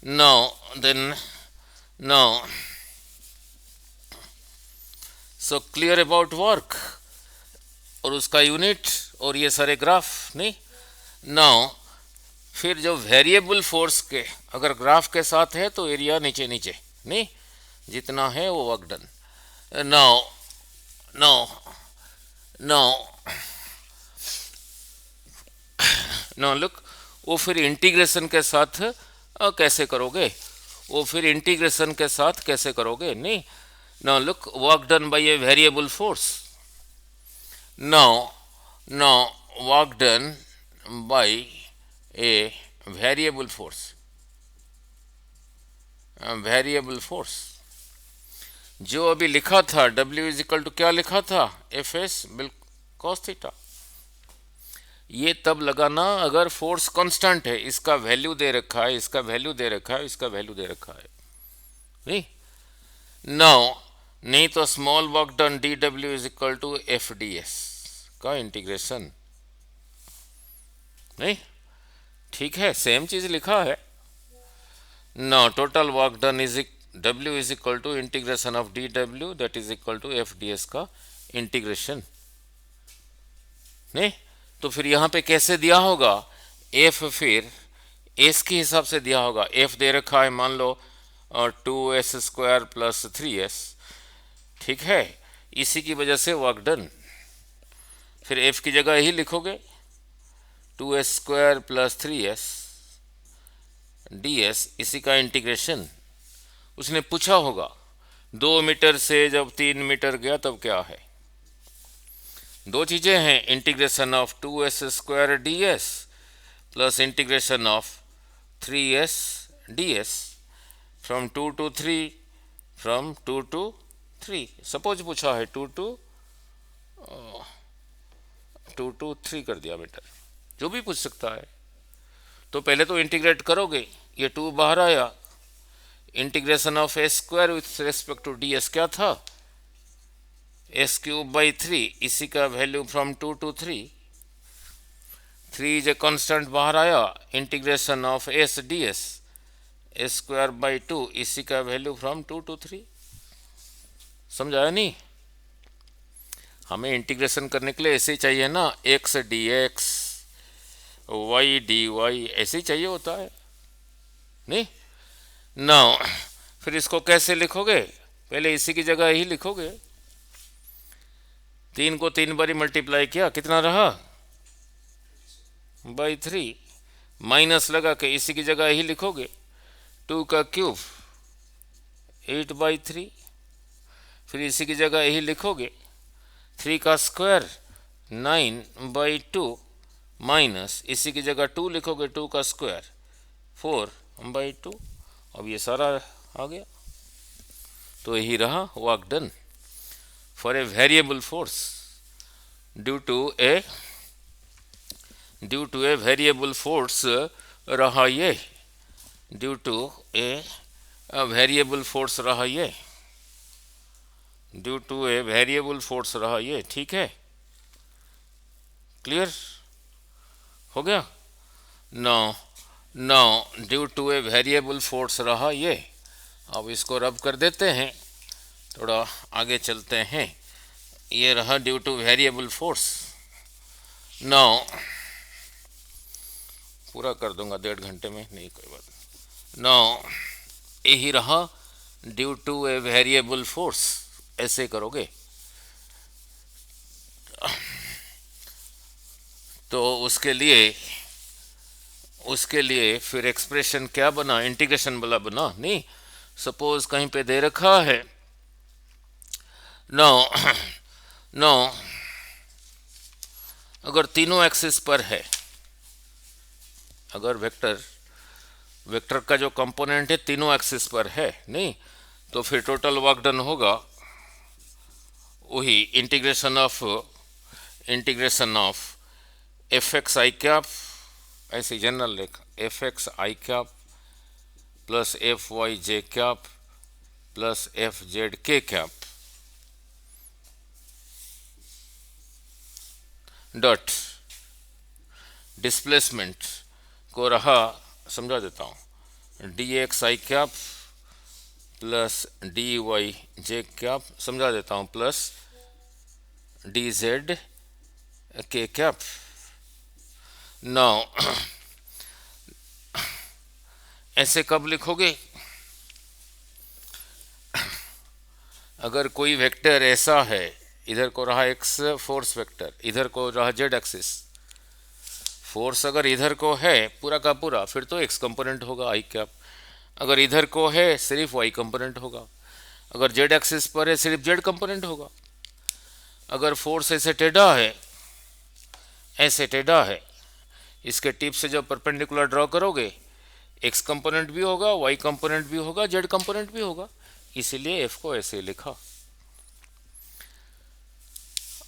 now then now so clear about work और उसका यूनिट और ये सारे ग्राफ नहीं। नाउ फिर जो वेरिएबल फोर्स के अगर ग्राफ के साथ है तो एरिया नीचे नीचे नहीं, जितना है वो work done. Now now now now look, वो फिर इंटीग्रेशन के साथ कैसे करोगे? वो फिर इंटीग्रेशन के साथ कैसे करोगे? नहीं, now look, work done by A variable force. Now work done by A variable force, variable force जो अभी लिखा था W इज इक्वल टू क्या लिखा था? F S cos theta. ये तब लगाना अगर फोर्स कांस्टेंट है, इसका वैल्यू दे रखा है, इसका वैल्यू दे रखा है, इसका वैल्यू दे रखा है नहीं। नाउ नहीं तो small work done D W is equal to F D S का इंटीग्रेशन नहीं। ठीक है, सेम चीज लिखा है। Now total work done is W is equal to integration of D W that is equal to F D S का integration नहीं। तो फिर यहाँ पे कैसे दिया होगा? एफ फिर एस के हिसाब से दिया होगा। एफ दे रखा है मान लो 2s² प्लस 3s। ठीक है, इसी की वजह से वर्क डन। फिर एफ की जगह यही लिखोगे 2s² प्लस 3s ds, इसी का इंटीग्रेशन। उसने पूछा होगा 2 मीटर से जब 3 मीटर गया तब क्या है? दो चीजें हैं, integration of 2s² ds plus integration of 3s ds from 2 to 3, from 2 to 3। Suppose पूछा है 2 to 3 कर दिया मीटर, जो भी पूछ सकता है। तो पहले तो इंटीग्रेट करोगे, ये 2 बाहर आया, integration of s² with respect to ds क्या था? s³/3, इसी का value from 2 to 3। 3 is a constant बाहर आया, integration of s ds s²/2, इसी का वैल्यू फ्रॉम 2 to 3। समझाया नहीं? हमें इंटीग्रेशन करने के लिए ऐसे ही चाहिए ना, x dx y dy ऐसे ही चाहिए होता है नहीं। नाउ फिर इसको कैसे लिखोगे? पहले इसी की जगह यही लिखोगे। 3 को 3 बारी मल्टीप्लाई किया, कितना रहा? बाई 3। माइनस लगा के इसी की जगह यही लिखोगे 2 का क्यूब 8/3। फिर इसी की जगह यही लिखोगे 3 का स्क्वायर 9/2 माइनस इसी की जगह 2 लिखोगे 2 का स्क्वायर 4/2। अब ये सारा आ गया, तो यही रहा work done for a variable force due to a variable force रहा ये, due to a variable force रहा ये, due to a variable force रहा ये। ठीक है, क्लियर हो गया? Now due to a variable force रहा ये। अब इसको रब कर देते हैं, थोड़ा आगे चलते हैं। ये रहा due two variable force. Now पूरा कर दूंगा 1.5 घंटे में, नहीं कोई बात। नाउ यही रहा due to a variable force, ऐसे करोगे तो उसके लिए फिर एक्सप्रेशन क्या बना? इंटीग्रेशन वाला बना नहीं। सपोज कहीं पे दे रखा है नो अगर तीनों एक्सिस पर है, अगर वेक्टर का जो कंपोनेंट है तीनों एक्सिस पर है नहीं, तो फिर टोटल वर्क डन होगा वही integration of f X I cap, ऐसे जनरल लिख F X I cap plus F Y J cap plus F Z के कैप डॉट डिस्प्लेसमेंट को रहा, समझा देता हूँ, D X I cap plus D Y J cap, समझा देता हूँ, प्लस डी जेड के कैप। नाउ ऐसे कब लिखोगे? अगर कोई वेक्टर ऐसा है, इधर को रहा एक्स फोर्स वेक्टर, इधर को रहा जेड एक्सिस, फोर्स अगर इधर को है पूरा का पूरा, फिर तो एक्स कंपोनेंट होगा आई कैप। अगर इधर को है सिर्फ वाई कंपोनेंट होगा। अगर जेड एक्सिस पर है सिर्फ जेड कंपोनेंट होगा। अगर फोर्स ऐसे टेढ़ा है, ऐसे टेढ़ा है, इसके टिप से जब परपेंडिकुलर ड्रॉ करोगे, एक्स कंपोनेंट भी होगा, वाई कंपोनेंट भी होगा, जेड कंपोनेंट भी होगा, इसीलिए एफ को ऐसे लिखा।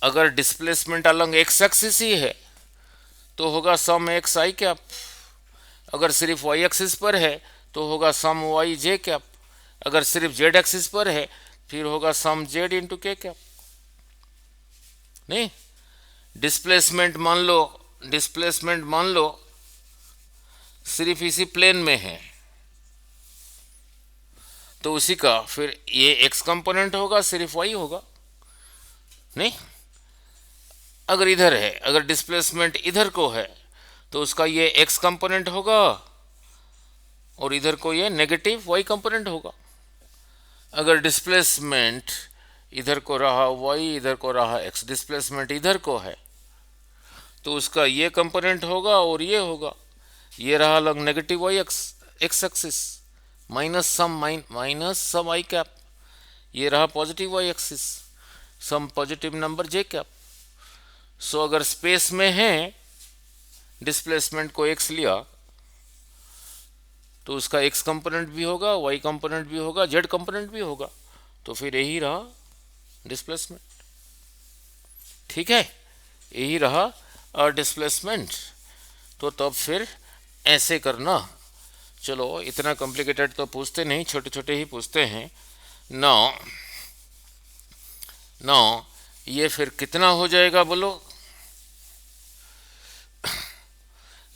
अगर डिस्प्लेसमेंट अलग एक्स एक्सिस ही है तो होगा सम एक्स आई कैप। अगर सिर्फ वाई एक्सिस पर है तो होगा सम वाई जे कैप। अगर सिर्फ जेड एक्सिस पर है फिर होगा सम जेड इंटू के कैप। नहीं, डिस्प्लेसमेंट मान लो सिर्फ इसी प्लेन में है तो उसी का फिर ये एक्स कंपोनेंट होगा, सिर्फ वाई होगा। नहीं, अगर इधर है, अगर डिस्प्लेसमेंट इधर को है तो उसका ये एक्स कंपोनेंट होगा और इधर को ये नेगेटिव वाई कंपोनेंट होगा। अगर डिस्प्लेसमेंट इधर को रहा वाई, इधर को रहा एक्स, डिस्प्लेसमेंट इधर को है तो उसका ये कंपोनेंट होगा और ये होगा। ये रहा अलग negative Y X axis minus some I cap. ये रहा positive Y axis some positive number J cap. So अगर स्पेस में है, डिस्प्लेसमेंट को एक्स लिया तो उसका एक्स कंपोनेंट भी होगा, वाई कंपोनेंट भी होगा, जेड कंपोनेंट भी होगा, तो फिर यही रहा डिस्प्लेसमेंट। ठीक है, यही रहा डिस्प्लेसमेंट। तो तब फिर ऐसे करना। चलो, इतना कॉम्प्लिकेटेड तो पूछते नहीं, छोटे छोटे ही पूछते हैं। नाउ ये फिर कितना हो जाएगा बोलो?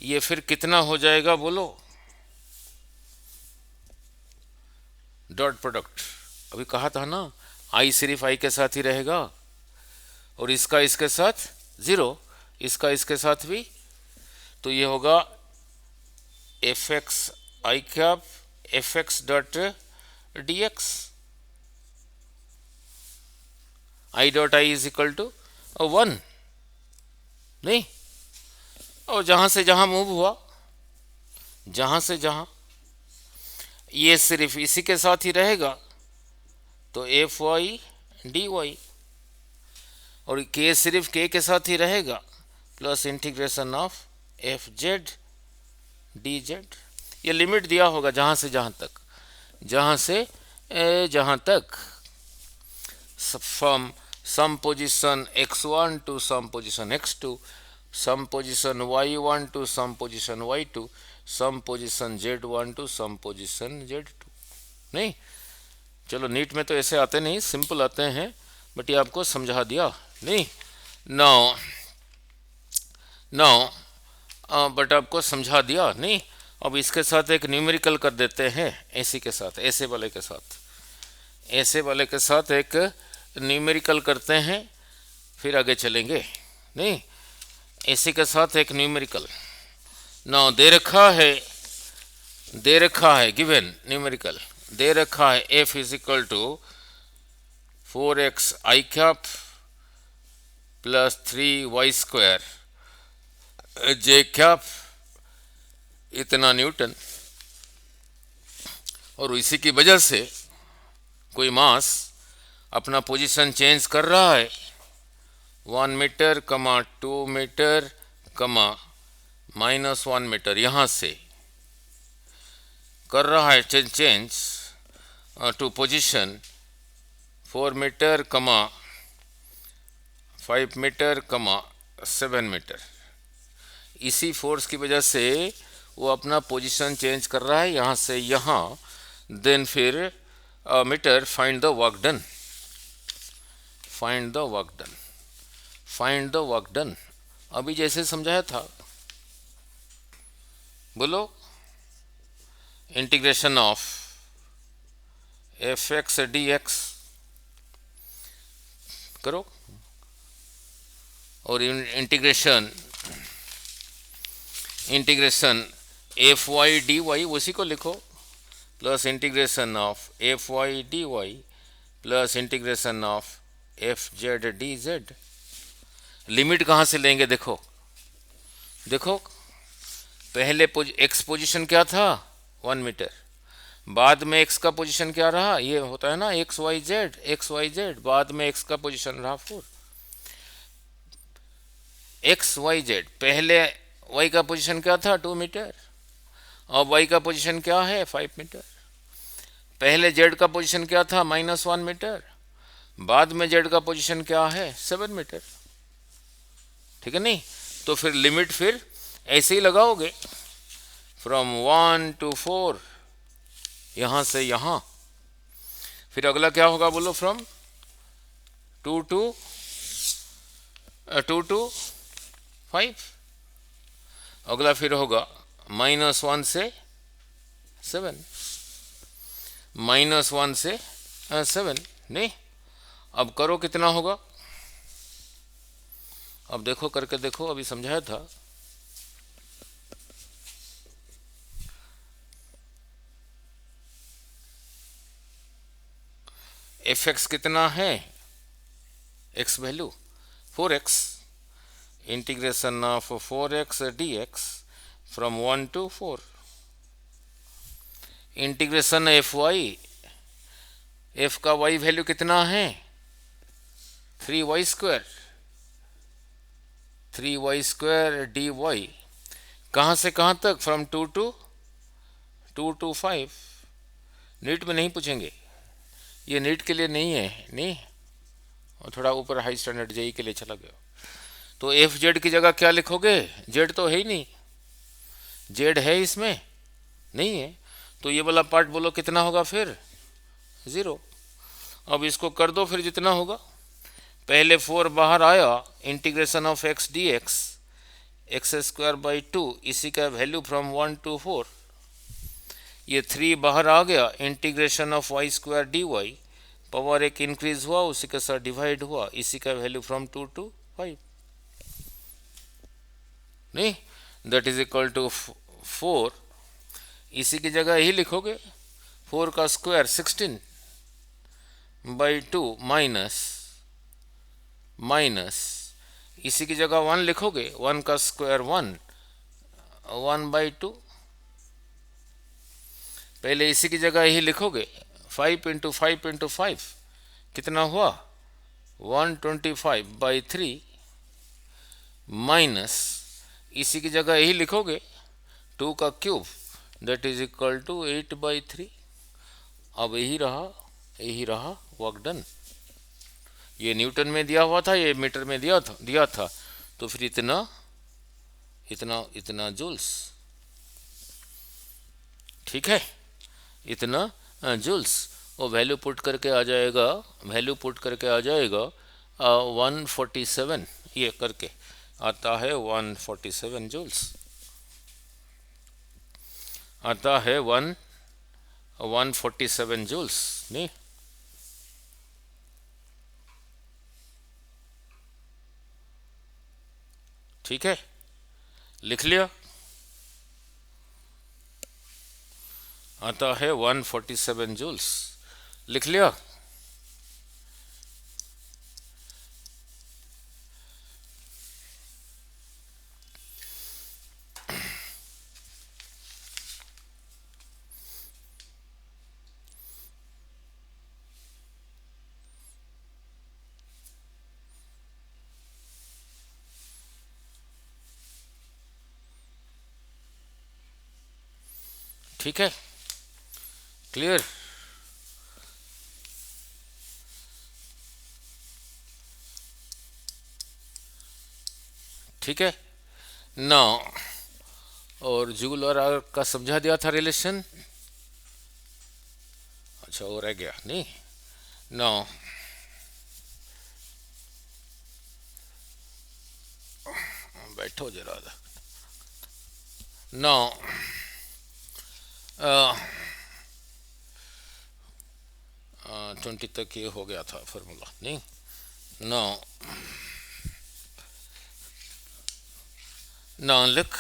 ये फिर कितना हो जाएगा बोलो? डॉट प्रोडक्ट अभी कहा था ना, आई सिर्फ आई के साथ ही रहेगा और इसका इसके साथ जीरो, इसका इसके साथ भी, तो ये होगा F X I cap F X dot D X. I dot I is equal to 1। नहीं, और जहां से जहां मूव हुआ, जहां से जहां, ये सिर्फ इसी के साथ ही रहेगा तो एफ वाई डी वाई, और के सिर्फ के साथ ही रहेगा plus integration of f z d Z. ये लिमिट दिया होगा जहां से जहां तक, जहां से जहां तक, from some position x1 to some position x2, some position y1 to some position y2, some position z1 to some position z2। नहीं, चलो नीट में तो ऐसे आते नहीं, सिंपल आते हैं, बट ये आपको समझा दिया। नहीं, नाउ बट आपको समझा दिया। नहीं, अब इसके साथ एक न्यूमेरिकल कर देते हैं, ऐसी के साथ, ऐसे वाले के साथ, ऐसे वाले के साथ एक न्यूमेरिकल करते हैं, फिर आगे चलेंगे। नहीं, ऐसे के साथ एक न्यूमेरिकल। नाउ दे रखा है गिवन न्यूमेरिकल दे रखा है f is equal to 4x I cap plus 3y square J cap, इतना न्यूटन। और इसी की वजह से कोई मास अपना पोजीशन चेंज कर रहा है, 1 मीटर, 2 मीटर, -1 मीटर, यहाँ से कर रहा है change to position 4 metre, 5 metre, 7 metre. इसी फोर्स की वजह से वो अपना पोजीशन चेंज कर रहा है यहाँ से यहाँ, देन फिर meter find the work done, find the work done, find the work done. अभी जैसे समझाया था, बोलो, integration of f x d x करो, और integration integration f y d y उसी को लिखो, plus integration of f y d y plus integration of f z d z. Limit कहाँ से लेंगे? देखो देखो, पहले एक्स पोजीशन क्या था? 1 मीटर। बाद में एक्स का पोजीशन क्या रहा? ये होता है ना x y z, x y z, बाद में एक्स का पोजीशन रहा 4। एक्स वाई जेड, पहले वाई का पोजीशन क्या था? 2 मीटर, और वाई का पोजीशन क्या है? 5 मीटर। पहले जेड का पोजीशन क्या था? -1 मीटर, बाद में जेड का पोजीशन क्या है? 7 मीटर। ठीक है नहीं? तो फिर लिमिट फिर ऐसे ही लगाओगे, फ्रॉम 1 to 4, यहां से यहां। फिर अगला क्या होगा बोलो? From 2 to 5। अगला फिर होगा -1 से 7, -1 से 7। नहीं, अब करो कितना होगा? अब देखो, करके देखो, अभी समझाया था। एफ एक्स कितना है? X value 4x, integration of 4x dx from 1 to 4, integration f y, f का वाई वैल्यू कितना है? 3y², 3y² dy, कहाँ से कहाँ तक? From 2 to 5। नीट में नहीं पूछेंगे, ये नीट के लिए नहीं है, नहीं, और थोड़ा ऊपर हाई स्टैंडर्ड जेई के लिए चला गया। तो एफ जेड की जगह क्या लिखोगे? जेड तो है ही नहीं, जेड है इसमें नहीं है, तो ये वाला पार्ट बोलो कितना होगा फिर? 0। अब इसको कर दो फिर जितना होगा। पहले 4 बाहर आया, integration of x d x, x²/2, इसी का वैल्यू फ्रॉम 1 to 4। ये 3 बाहर आ गया, integration of y² dy, power एक इंक्रीज हुआ, उसी के साथ डिवाइड हुआ, इसी का वैल्यू फ्रॉम 2 to 5। नहीं, दैट इज इक्वल टू 4, इसी की जगह यही लिखोगे, 4 का स्क्वायर 16/2 माइनस इसी की जगह 1 लिखोगे, 1 का स्क्वायर 1/2। पहले इसी की जगह यही लिखोगे, 5 × 5 × 5 कितना हुआ? 125/3 माइनस इसी की जगह यही लिखोगे, 2 का cube, that is equal to 8/3। अब यही रहा वर्क डन। ये न्यूटन में दिया हुआ था, ये मीटर में दिया था, तो फिर इतना जूल्स। ठीक है, इतना जूल्स, वो वैल्यू पुट करके आ जाएगा 147, ये करके आता है 147 जूल्स, आता है 147 जूल्स। नहीं, ठीक है, लिख लिया, आता है 147 जूल्स, लिख लिया। ठीक है, क्लियर? ठीक है, नाउ और जूल और आर्क का समझा दिया था रिलेशन। अच्छा वो रह गया नहीं। नो बैठो जरा। नो 20 तक ये हो गया था फार्मूला नहीं। नो नो लिख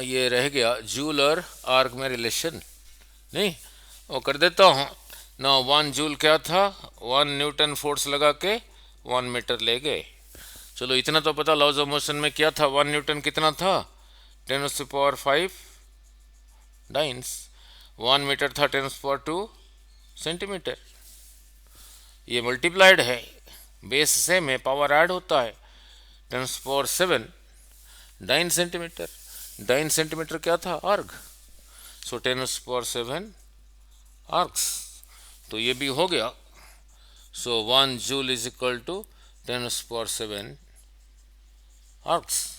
ये रह गया जूल और आर्क में रिलेशन नहीं, वो कर देता हूँ ना। 1 जूल क्या था, 1 न्यूटन फोर्स लगा के 1 मीटर ले गए। चलो इतना तो पता, लॉज ऑफ मोशन में क्या था, 1 न्यूटन कितना था, 10⁵ डाइन्स। 1 मीटर था 10⁻²सेंटीमीटर। ये मल्टीप्लाइड है, बेस सेम है, पावर ऐड होता है, 10⁻⁷ डाइन सेंटीमीटर। डाइन सेंटीमीटर क्या था, अर्ग। So 10⁻⁷ ergs. तो ये भी हो गया। So 1 joule is equal to 10⁻⁷ ergs.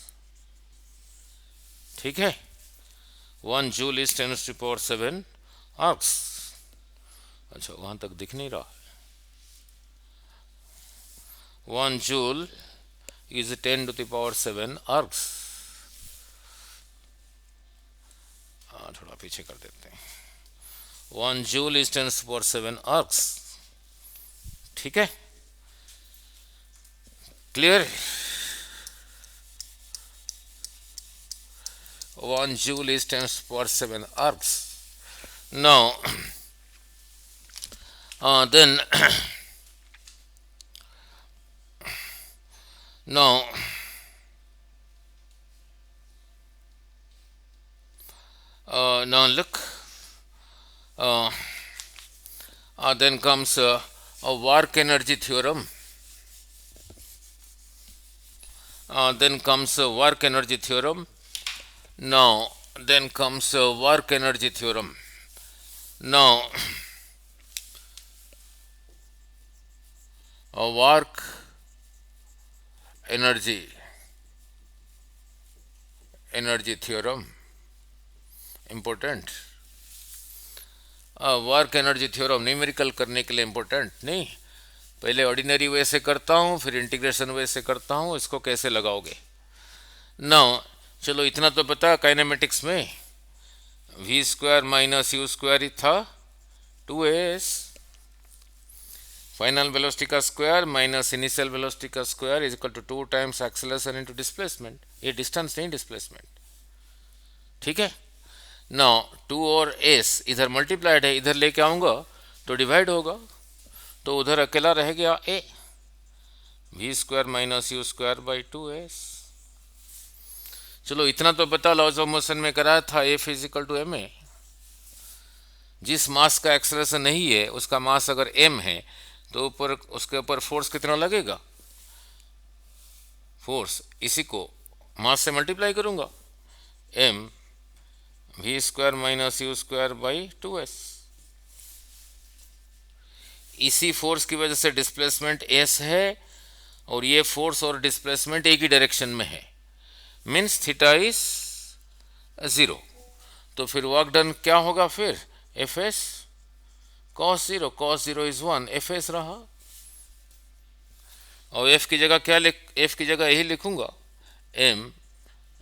ठीक है, 1 जूल इज 10⁻⁷ आर्क्स। अच्छा वहां तक दिख नहीं रहा। 1 जूल इज 10⁻⁷ आर्क्स। थोड़ा पीछे कर देते हैं। 1 जूल इज 10⁻⁷ आर्क्स। ठीक है, clear. 1 joule is 10⁻⁷ arcs. Now, then now now look. Then comes a work energy theorem. Then comes a work energy theorem. Now, then comes a work energy theorem. Now, a work energy theorem important. Work energy theorem numerical करने के लिए important नहीं। पहले ordinary वे से करता हूँ, फिर integration वे से करता हूँ, इसको कैसे लगाओगे। नाउ चलो इतना तो पता, काइनेमेटिक्स में v² माइनस u² ही था 2s। फाइनल वेलोसिटी का स्क्वायर माइनस इनिशियल वेलोसिटी का square is equal to 2 times acceleration into displacement. ये डिस्टेंस नहीं, डिस्प्लेसमेंट। ठीक है, नाउ 2 और s इधर मल्टीप्लाइड है, इधर लेके आऊंगा तो डिवाइड होगा, तो उधर अकेला रह गया a। v² minus u² by 2s। चलो इतना तो पता, लॉज ऑफ मोशन में कराया था, F is equal to ma। जिस मास का एक्सेलरेशन नहीं है उसका मास अगर m है तो ऊपर उसके ऊपर फोर्स कितना लगेगा, फोर्स इसी को मास से मल्टीप्लाई करूंगा, m v² minus u² by 2s। इसी फोर्स की वजह से डिस्प्लेसमेंट s है, और ये फोर्स और डिस्प्लेसमेंट एक ही डायरेक्शन में है, मीन्स थीटा इज 0। तो फिर वर्क डन क्या होगा, फिर Fs cos 0, cos 0 is 1, Fs रहा। और F की जगह क्या F की जगह यही लिखूंगा, m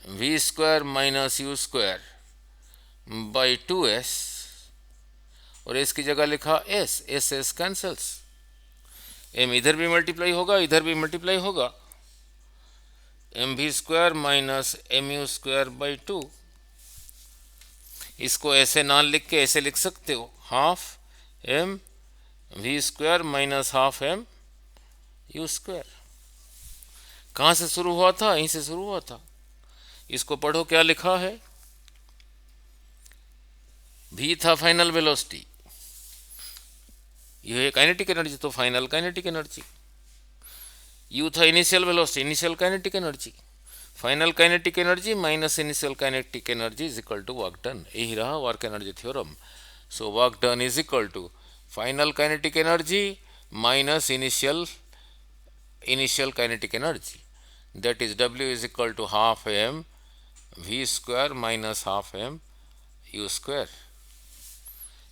v² minus u² by 2s, और s की जगह लिखा s कैंसल्स, m इधर भी मल्टीप्लाई होगा, इधर भी मल्टीप्लाई होगा, mv² माइनस mu² बाई 2। इसको ऐसे ना लिख के ऐसे लिख सकते हो, half m v² minus half m u²। कहाँ से शुरू हुआ था, यहीं से शुरू हुआ था। इसको पढ़ो क्या लिखा है, v था फाइनल वेलोसिटी, यह है काइनेटिक एनर्जी, तो फाइनल काइनेटिक एनर्जी। u था initial velocity, initial kinetic energy. Final kinetic energy minus initial kinetic energy is equal to work done. यही रहा work energy theorem. So work done is equal to final kinetic energy minus initial kinetic energy, that is W is equal to half m v square minus half M you square.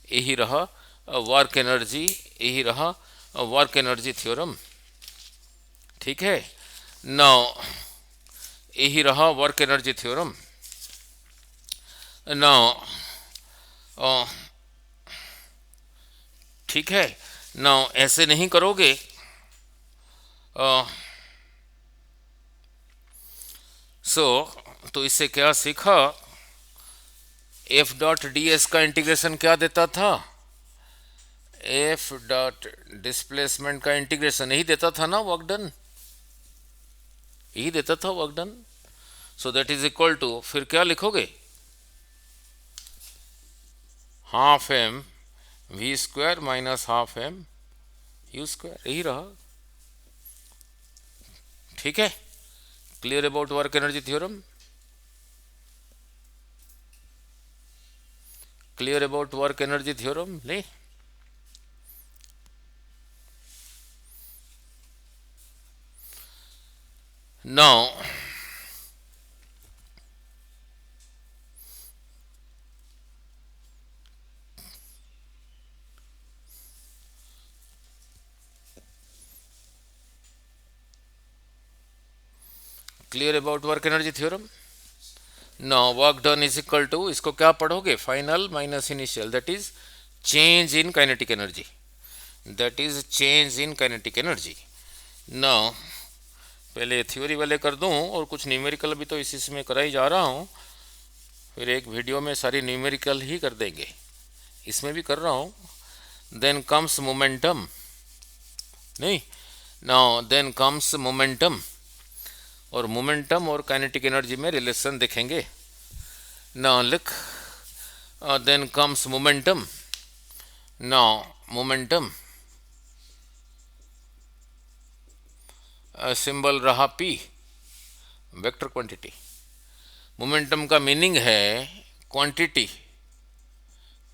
यही रहा work energy, यही रहा work energy theorem. ठीक है, now यही रहा work energy theorem. Now ठीक है, नाउ ऐसे नहीं करोगे तो इससे क्या सीखा, एफ डॉट डी एस का इंटीग्रेशन क्या देता था, एफ डॉट डिस्प्लेसमेंट का इंटीग्रेशन यही देता था ना, वर्क डन यही देता था, work done. So that is equal to, फिर क्या लिखोगे, half M we square minus half M you square, यही रहा। ठीक है, clear about work energy theorem, clear about work energy theorem. नहीं, now clear about work energy theorem. Now work done is equal to, इसको क्या पढ़ोगे, final minus initial, that is change in kinetic energy, that is change in kinetic energy. Now पहले theory वाले कर दूं और कुछ न्यूमेरिकल भी तो इसी में करा ही जा रहा हूं, फिर एक वीडियो में सारी न्यूमेरिकल ही कर देंगे, इसमें भी कर रहा हूं। देन कम्स मोमेंटम, नहीं, नाउ देन कम्स मोमेंटम, और मोमेंटम और काइनेटिक एनर्जी में रिलेशन देखेंगे। नाउ लिख, then comes momentum, now momentum symbol रहा पी, वेक्टर क्वांटिटी। मोमेंटम का मीनिंग है क्वांटिटी,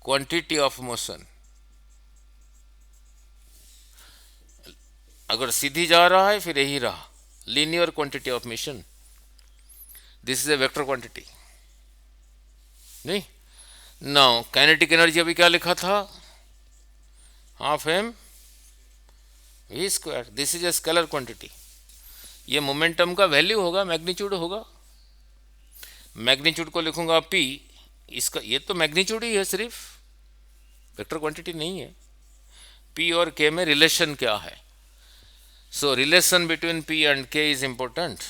क्वांटिटी ऑफ मोशन। अगर सीधी जा रहा है फिर यही रहा, linear quantity of motion, this is a vector quantity. नहीं, नाउ काइनेटिक एनर्जी अभी क्या लिखा था, half M we square, this is a scalar quantity. ये मोमेंटम का वैल्यू होगा, मैग्नीट्यूड होगा, मैग्नीट्यूड को लिखूंगा पी, इसका ये तो मैग्नीट्यूड ही है, सिर्फ वेक्टर क्वांटिटी नहीं है। पी और के में रिलेशन क्या है, so relation between P and K is important,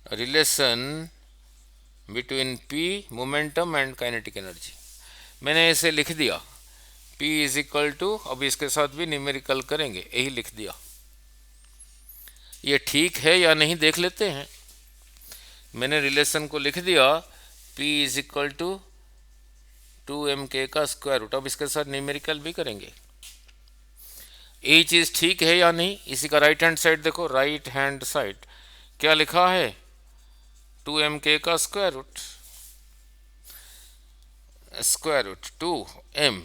relation between P momentum and kinetic energy. मैंने इसे लिख दिया, P इज इक्वल टू, अब इसके साथ भी न्यूमेरिकल करेंगे, यही लिख दिया। ये ठीक है या नहीं देख लेते हैं, मैंने रिलेशन को लिख दिया, P is equal to 2mk का स्क्वायर रूट, अब इसके साथ न्यूमेरिकल भी करेंगे। ये चीज़ ठीक है या नहीं, इसी का राइट हैंड साइड देखो, राइट हैंड साइड क्या लिखा है, 2mk का square root, square root 2m,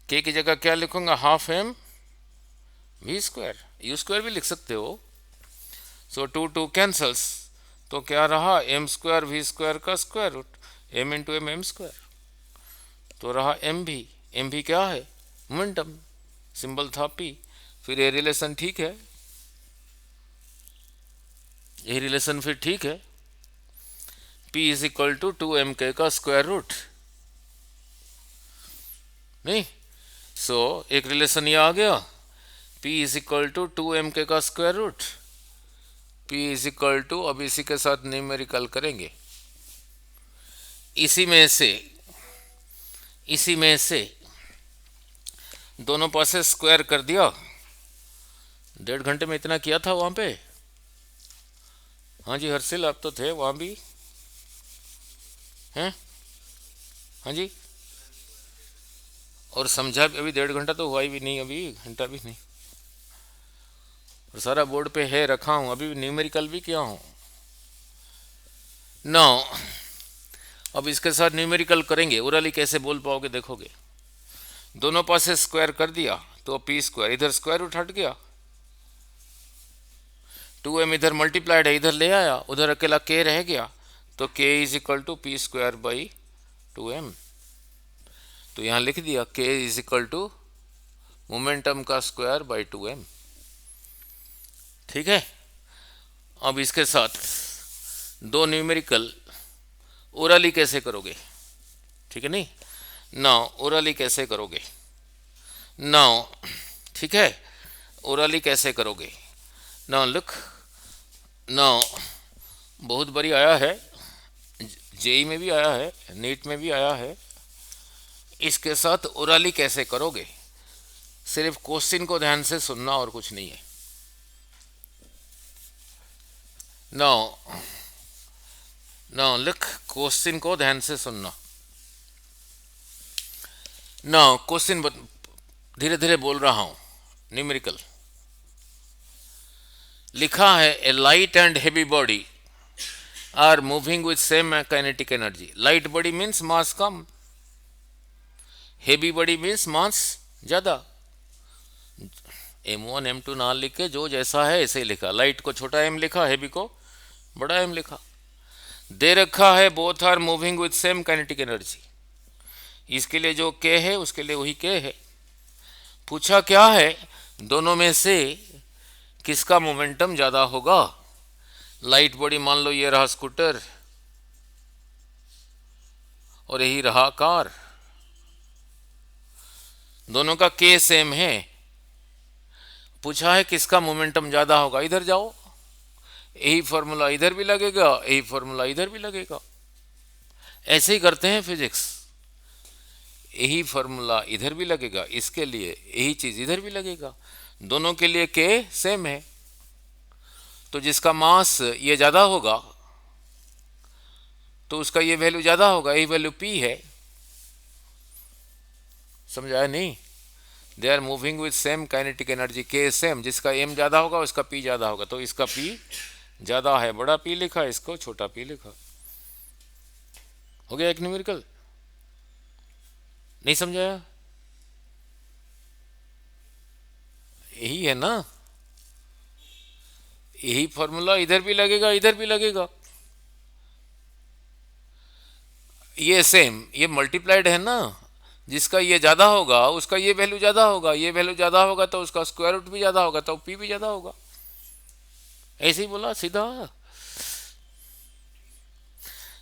के की जगह क्या लिखूंगा, half M we square, u square भी लिख सकते हो। सो 2 कैंसल्स, तो क्या रहा, एम स्क्वायर वी स्क्वायर का square root, m into m, m square, तो रहा एम भी क्या है, मोमेंटम, सिंबल था पी। फिर ये रिलेशन ठीक है, ये रिलेशन फिर ठीक है, P is equal to 2mk का स्क्वायर रूट, नहीं, सो एक रिलेशन ये आ गया, P is equal to 2mk का square root, P is equal to, अब इसी के साथ न्यूमेरिकल करेंगे, इसी में से दोनों पासे स्क्वायर कर दिया, 1.5 घंटे में इतना किया था वहां पे। हाँ जी हर्षिल, आप तो थे वहां भी हैं, हाँ जी, और समझा भी, अभी 1.5 घंटा तो हुआ ही भी नहीं, अभी घंटा भी नहीं, और सारा बोर्ड पे है रखा हूं, अभी न्यूमेरिकल भी किया हूं। नाउ अब इसके साथ न्यूमेरिकल करेंगे, ओरली कैसे बोल पाओगे देखोगे, दोनों पासे स्क्वायर कर दिया तो पी स्क्वायर, इधर स्क्वायर रूट हट गया, 2m इधर मल्टीप्लाइड है, इधर ले आया, उधर अकेला k रह गया, तो k is equal to p square by 2m। तो यहाँ लिख दिया k is equal to momentum का स्क्वायर बाई 2m। ठीक है। अब इसके साथ दो न्यूमेरिकल ओरली कैसे करोगे, ठीक है नहीं, नाउ ओरली कैसे करोगे, नाउ ठीक है, ओरली कैसे करोगे, नाउ लुक, नाउ बहुत बारी आया है, जेई में भी आया है, नीट में भी आया है। इसके साथ ओरली कैसे करोगे, सिर्फ क्वेश्चन को ध्यान से सुनना और कुछ नहीं है। नाउ नाउ लुक, क्वेश्चन को ध्यान से सुनना। नाउ क्वेश्चन धीरे धीरे बोल रहा हूं। न्यूमेरिकल लिखा है a light and heavy body are moving with same kinetic energy. Light body means mass कम, हेवी बॉडी मीन्स मास ज्यादा। m1 m2 ना लिख के जो जैसा है ऐसे ही लिखा, लाइट को छोटा m लिखा, हेवी को बड़ा m लिखा। दे रखा है both are moving with same kinetic energy. इसके लिए जो k है उसके लिए वही k है। पूछा क्या है, दोनों में से किसका मोमेंटम ज्यादा होगा। लाइट बॉडी मान लो ये रहा स्कूटर और यही रहा कार, दोनों का k सेम है। पूछा है किसका मोमेंटम ज्यादा होगा। इधर जाओ, यही फॉर्मूला इधर भी लगेगा, यही फॉर्मूला इधर भी लगेगा। ऐसे ही करते हैं फिजिक्स, यही फॉर्मूला इधर भी लगेगा, इसके लिए यही चीज इधर भी लगेगा, दोनों के लिए के सेम है। तो जिसका मास ये ज्यादा होगा तो उसका ये वैल्यू ज्यादा होगा, यही वैल्यू पी है। समझाया नहीं। They are moving with same kinetic energy, k same, जिसका एम ज्यादा होगा उसका पी ज्यादा होगा, तो इसका पी ज्यादा है, बड़ा पी लिखा, इसको छोटा पी लिखा। हो गया एक न्यूमेरिकल। नहीं समझाया, यही है ना, यही फॉर्मूला इधर भी लगेगा इधर भी लगेगा। ये सेम, ये मल्टीप्लाइड है ना, जिसका ये ज्यादा होगा उसका ये वैल्यू ज्यादा होगा, ये वैल्यू ज्यादा होगा तो उसका स्क्वायर रूट भी ज्यादा होगा, तो पी भी ज्यादा होगा। ऐसे ही बोला सीधा।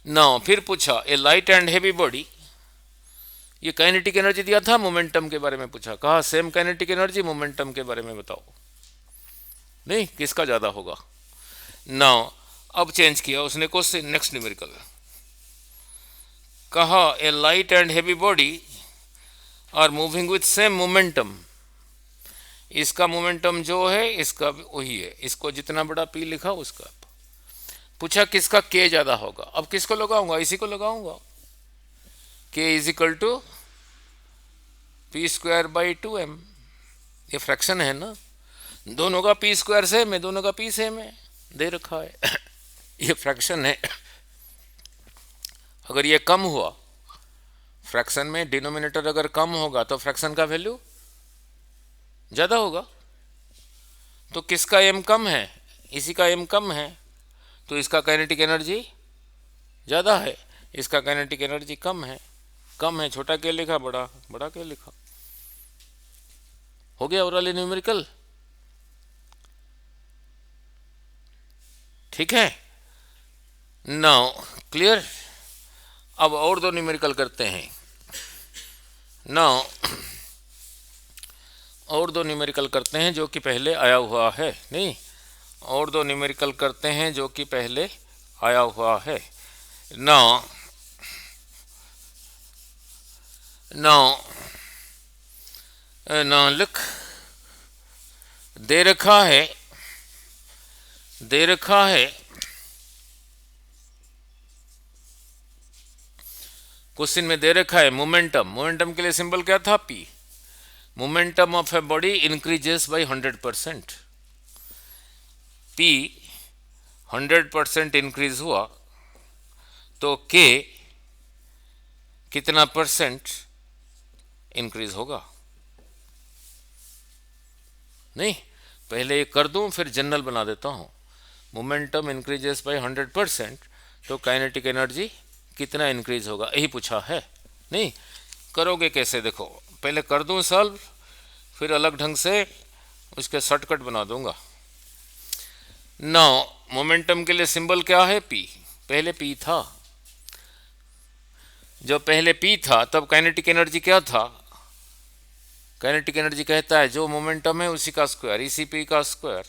नाउ फिर पूछा ए लाइट एंड हेवी बॉडी, ये काइनेटिक एनर्जी दिया था, मोमेंटम के बारे में पूछा, कहा सेम काइनेटिक एनर्जी, मोमेंटम के बारे में बताओ, नहीं किसका ज्यादा होगा। नाउ अब चेंज किया उसने क्वेश्चन, नेक्स्ट न्यूमेरिकल। कहा a light and heavy body are moving with same momentum. इसका मोमेंटम जो है इसका वही है, इसको जितना बड़ा पी लिखा उसका। पूछा किसका के ज्यादा होगा। अब किसको लगाऊंगा, इसी को लगाऊंगा, k is equal to p square by 2m। ये फ्रैक्शन है ना, दोनों का पी स्क्वायर सेम है, दोनों का पी सेम है, दे रखा है। ये फ्रैक्शन है। अगर ये कम हुआ, फ्रैक्शन में डिनोमिनेटर अगर कम होगा तो फ्रैक्शन का वैल्यू ज्यादा होगा। तो किसका m कम है, इसी का m कम है, तो इसका काइनेटिक एनर्जी ज्यादा है, इसका काइनेटिक एनर्जी कम है। कम है छोटा के लिखा, बड़ा बड़ा के लिखा। हो गया ओरली न्यूमेरिकल। ठीक है, नाउ क्लियर। अब और दो न्यूमेरिकल करते हैं। नाउ और दो न्यूमेरिकल करते हैं जो कि पहले आया हुआ है, नहीं, और दो न्यूमेरिकल करते हैं जो कि पहले आया हुआ है। नाउ नाउ नाउ लुक, दे रखा है क्वेश्चन में दे रखा है मोमेंटम। मोमेंटम के लिए सिंबल क्या था, P. Momentum of a body increases by 100%। P 100% increase हुआ तो के कितना परसेंट इंक्रीज होगा। नहीं, पहले ये कर दूं फिर जनरल बना देता हूं। मोमेंटम इंक्रीजेस बाय 100%, तो काइनेटिक एनर्जी कितना इंक्रीज होगा, यही पूछा है। नहीं करोगे कैसे, देखो पहले कर दूं सॉल्व, फिर अलग ढंग से उसके शॉर्टकट बना दूंगा। नाउ मोमेंटम के लिए सिंबल क्या है, पी। पहले पी था, जब पहले पी था तब काइनेटिक एनर्जी क्या था, काइनेटिक एनर्जी कहता है जो मोमेंटम है उसी का स्क्वायर, इसी पी का स्क्वायर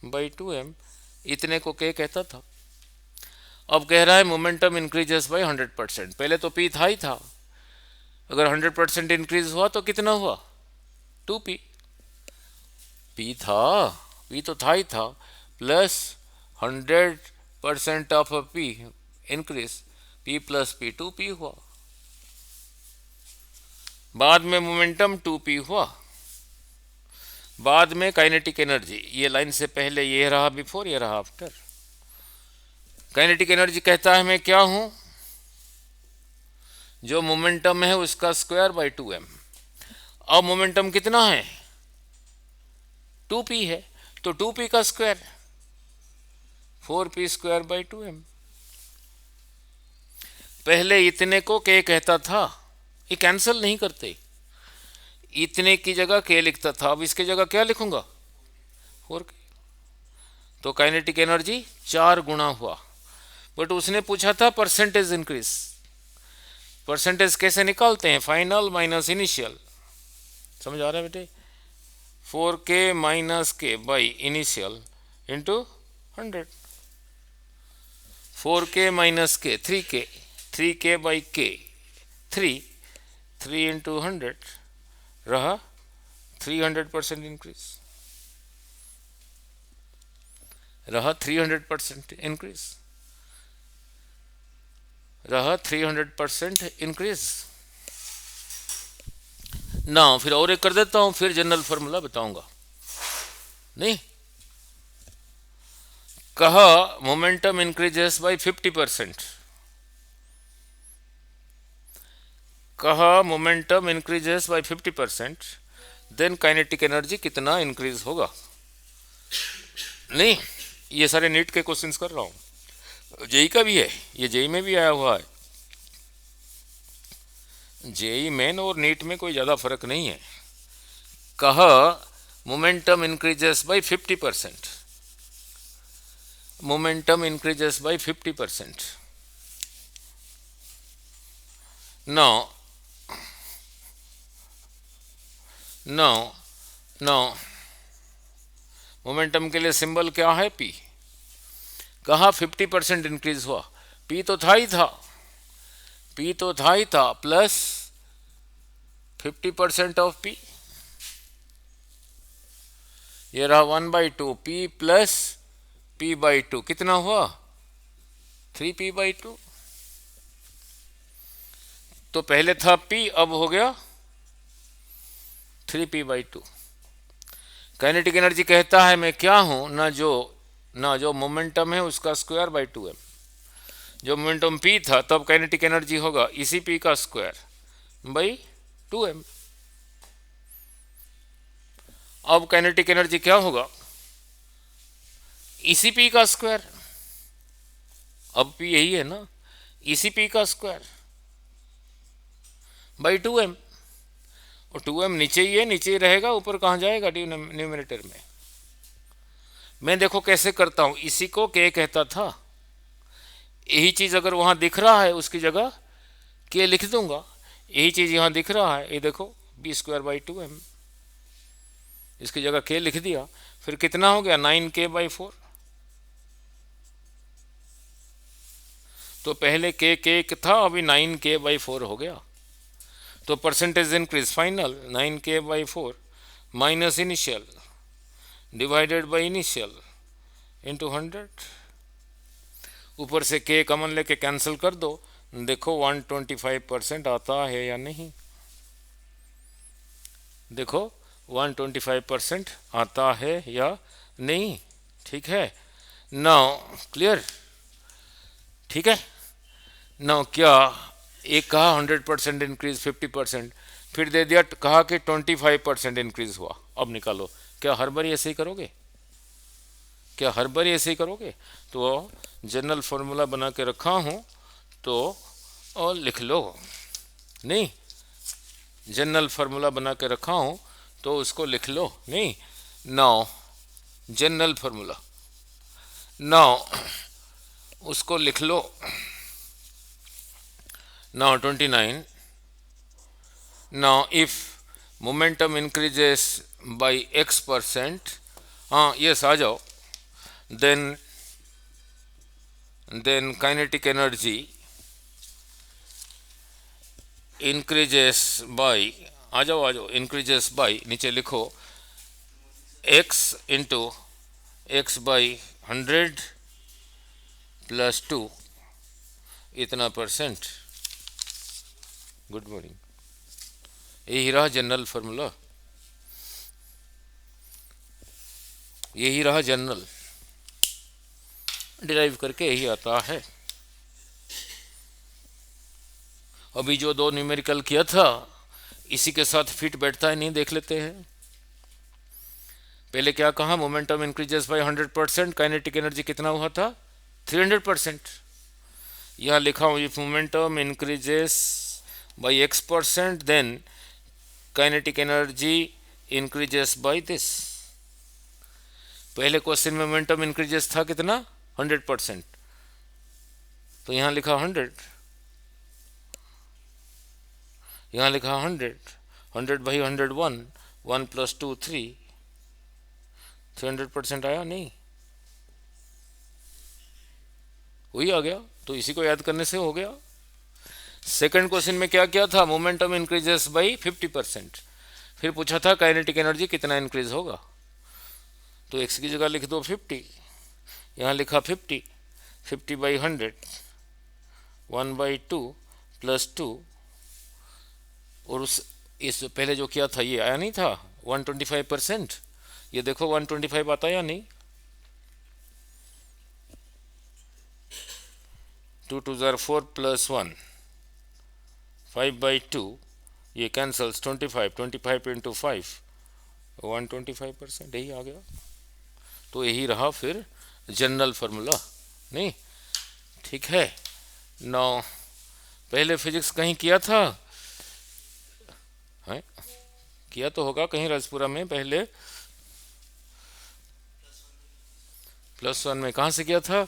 बाई 2m, इतने को के कहता था। अब कह रहा है मोमेंटम इंक्रीजेस बाय 100%, पहले तो पी था ही था, अगर 100% इंक्रीज हुआ तो कितना हुआ, 2p। पी था, पी तो था ही था, plus 100% of P increase, P plus P 2p हुआ। बाद में मोमेंटम 2p हुआ, बाद में काइनेटिक एनर्जी, ये लाइन से पहले ये रहा बिफोर, ये रहा आफ्टर। काइनेटिक एनर्जी कहता है मैं क्या हूं, जो मोमेंटम है उसका स्क्वायर बाई 2m। अब मोमेंटम कितना है, 2p है, तो 2p का square 4p square by 2m। पहले इतने को के कहता था, ये कैंसिल नहीं करते, इतने की जगह के लिखता था, अब इसकी जगह क्या लिखूंगा, 4k। तो काइनेटिक एनर्जी 4 गुना हुआ। बट उसने पूछा था परसेंटेज इंक्रीज, परसेंटेज कैसे निकालते हैं, फाइनल माइनस इनिशियल, समझ आ रहा है बेटे, 4k माइनस के by initial into 100, 4k minus के 3k, 3k बाई के 3 इंटू 100 रहा 300% इंक्रीज, रहा 300% इंक्रीज, रहा 300% इंक्रीज। ना फिर और एक कर देता हूं, फिर जनरल फॉर्मूला बताऊंगा। नहीं कहा मोमेंटम इंक्रीजेस बाय 50%, कहा momentum increases by 50%, then kinetic energy कितना इंक्रीज होगा। नहीं ये सारे नीट के क्वेश्चंस कर रहा हूं, जेई का भी है, ये जेई में भी आया हुआ है, जेई मेन और नीट में कोई ज़्यादा फर्क नहीं है। कहा momentum increases by 50%, momentum increases by 50%। Now momentum के लिए सिंबल क्या है, पी। कहा 50% इंक्रीज हुआ, पी तो था ही था, पी तो था ही था, प्लस 50% ऑफ पी, ये रहा 1/2 पी प्लस पी बाई 2, कितना हुआ 3p बाई 2। तो पहले था p, अब हो गया 3p बाई 2। काइनेटिक एनर्जी कहता है मैं क्या हूं, ना जो मोमेंटम है उसका स्क्वायर बाई 2m। जो मोमेंटम p था तब काइनेटिक एनर्जी होगा इसी p का स्क्वायर बाई 2m। अब काइनेटिक एनर्जी क्या होगा, इसी p का स्क्वायर, अब p यही है ना, इसी p का स्क्वायर बाई 2m, और 2m नीचे ही है, नीचे ही रहेगा, ऊपर कहाँ जाएगा न्यूमरेटर में। मैं देखो कैसे करता हूं, इसी को k कहता था, यही चीज अगर वहां दिख रहा है उसकी जगह k लिख दूंगा, यही चीज यहां दिख रहा है, ये देखो b स्क्वायर बाई 2m, इसकी जगह k लिख दिया, फिर कितना हो गया 9k बाई 4। तो पहले k था, अभी 9k बाई 4 हो गया। तो percentage increase final 9k by 4 minus initial divided by initial into 100, ऊपर से k कॉमन लेके कैंसिल कर दो, देखो 125% आता है या नहीं, देखो 125% आता है या नहीं, ठीक है। नाउ क्लियर, ठीक है। नाउ क्या एक कहा 100% इंक्रीज 50%, फिर दे दिया कहा कि 25% इंक्रीज हुआ, अब निकालो, क्या हर बार ऐसे ही करोगे, क्या हर बार ऐसे ही करोगे? तो जनरल फार्मूला बना के रखा हूँ, तो और लिख लो। नहीं, जनरल फार्मूला बना के रखा हूँ तो उसको लिख लो। नहीं, नाउ जनरल फार्मूला, नाउ उसको लिख लो। Now 29, now if momentum increases by x%, हाँ यस आ जाओ, then kinetic energy increases by, आ जाओ, इंक्रीजेस बाई, नीचे लिखो x into X by 100 plus 2 इतना %। Good morning. यही रहा जनरल फार्मूला, यही रहा जनरल, डिराइव करके यही आता है। अभी जो दो न्यूमेरिकल किया था इसी के साथ फिट बैठता है नहीं, देख लेते हैं। पहले क्या कहा, momentum increases by 100%, kinetic energy कितना हुआ था 300%। यहाँ लिखा हूँ if momentum increases by x%, then kinetic energy increases by this. पहले क्वेश्चन में मोमेंटम इंक्रीजेस था कितना 100%, तो यहाँ लिखा 100, यहाँ लिखा 100 बाई 101, 1 प्लस 2 3, 300% आया नहीं, वही आ गया। तो इसी को याद करने से हो गया। सेकंड क्वेश्चन में क्या क्या था, मोमेंटम इंक्रीजेस बाई 50%, फिर पूछा था काइनेटिक एनर्जी कितना इंक्रीज होगा, तो एक्स की जगह लिख दो 50, यहाँ लिखा 50, 50 बाई 100, 1 बाई 2 प्लस 2, और इस पहले जो किया था ये आया नहीं था 125%, ये देखो 125 आता या नहीं, 2 2 ज़ार 4 प्लस 1, 5 बाई 2, ये कैंसल्स 25 इंटू 5, 125%, यही आ गया। तो यही रहा फिर जनरल फार्मूला। नहीं, ठीक है। नौ पहले फिजिक्स कहीं किया था है? किया तो होगा कहीं राजपुरा में पहले, +1 में कहाँ से किया था?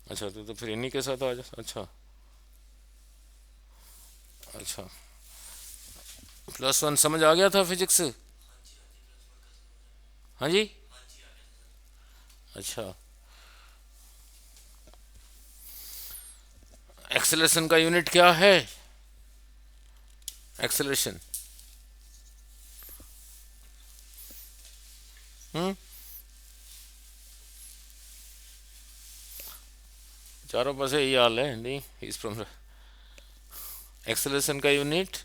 अच्छा, तो फिर इन्हीं के साथ आ जा। अच्छा अच्छा, +1 समझ आ गया था फिजिक्स? हाँ जी, अच्छा। एक्सेलरेशन का यूनिट क्या है? एक्सेलरेशन चारों पास यही हाल है। नहीं, इस पर एक्सेलरेशन का यूनिट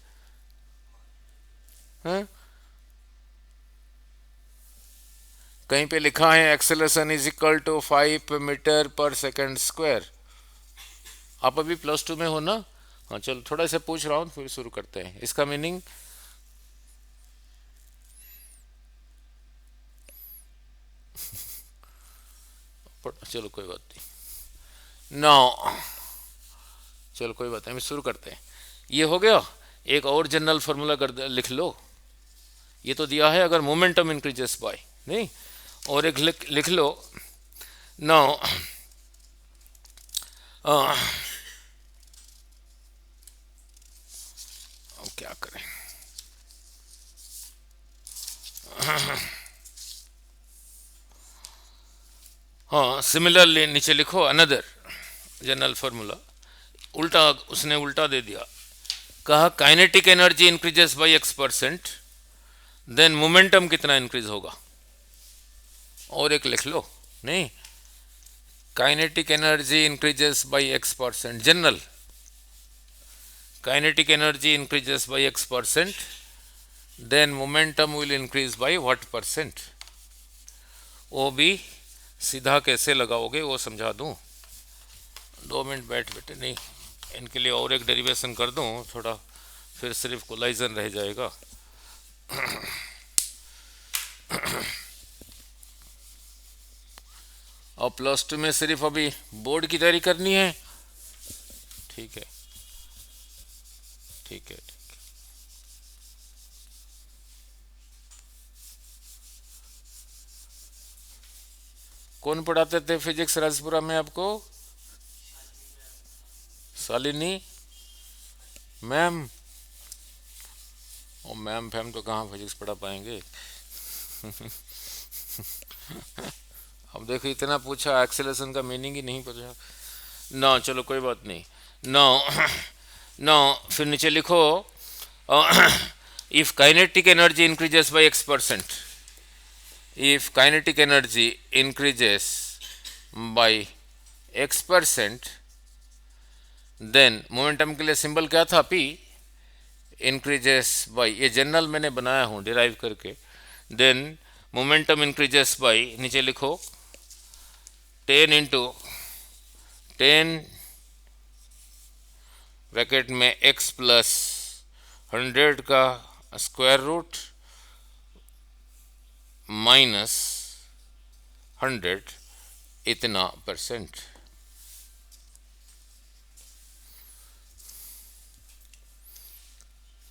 कहीं पे लिखा है acceleration is equal to 5 meter पर सेकंड स्क्वायर। आप अभी +2 में हो ना? हाँ चलो, थोड़ा सा पूछ रहा हूँ फिर शुरू करते हैं। इसका मीनिंग चलो कोई बात नहीं, नो चलो कोई बात नहीं, शुरू करते हैं। ये हो गया। एक और जनरल फार्मूला कर लिख लो। ये तो दिया है अगर मोमेंटम इंक्रीजेस बाय, नहीं, और एक लिख लो नाउ क्या करें, हाँ सिमिलरली नीचे लिखो अनदर जनरल फार्मूला। उल्टा, उसने उल्टा दे दिया, कहा kinetic energy increases by x%, then momentum कितना इंक्रीज होगा। और एक लिख लो, नहीं, kinetic energy increases by x%, general kinetic energy increases by x%, then momentum will increase by what %। वो भी सीधा कैसे लगाओगे वो समझा दूं। 2 मिनट बैठ बेटे, नहीं इनके लिए और एक डेरिवेशन कर दूं थोड़ा, फिर सिर्फ कोलाइजन रह जाएगा। और +2 में सिर्फ अभी बोर्ड की तैयारी करनी है। ठीक है, ठीक है, ठीक है। कौन पढ़ाते थे फिजिक्स राजपुरा में आपको? शालिनी मैम। और मैम फैम तो कहाँ फिजिक्स पढ़ा पाएंगे। अब देखो, इतना पूछा, एक्सेलरेशन का मीनिंग ही नहीं पता ना। चलो कोई बात नहीं। नो नो, फिर नीचे लिखो, if kinetic energy increases by x%, if kinetic energy increases by x%, then momentum के लिए सिंबल क्या था? p इंक्रीजेस बाय, ये जनरल मैंने बनाया हूँ डिराइव करके। देन मोमेंटम इंक्रीजेस बाय, नीचे लिखो 10 इंटू 10 ब्रैकेट में x प्लस 100 का स्क्वायर रूट माइनस 100 इतना %।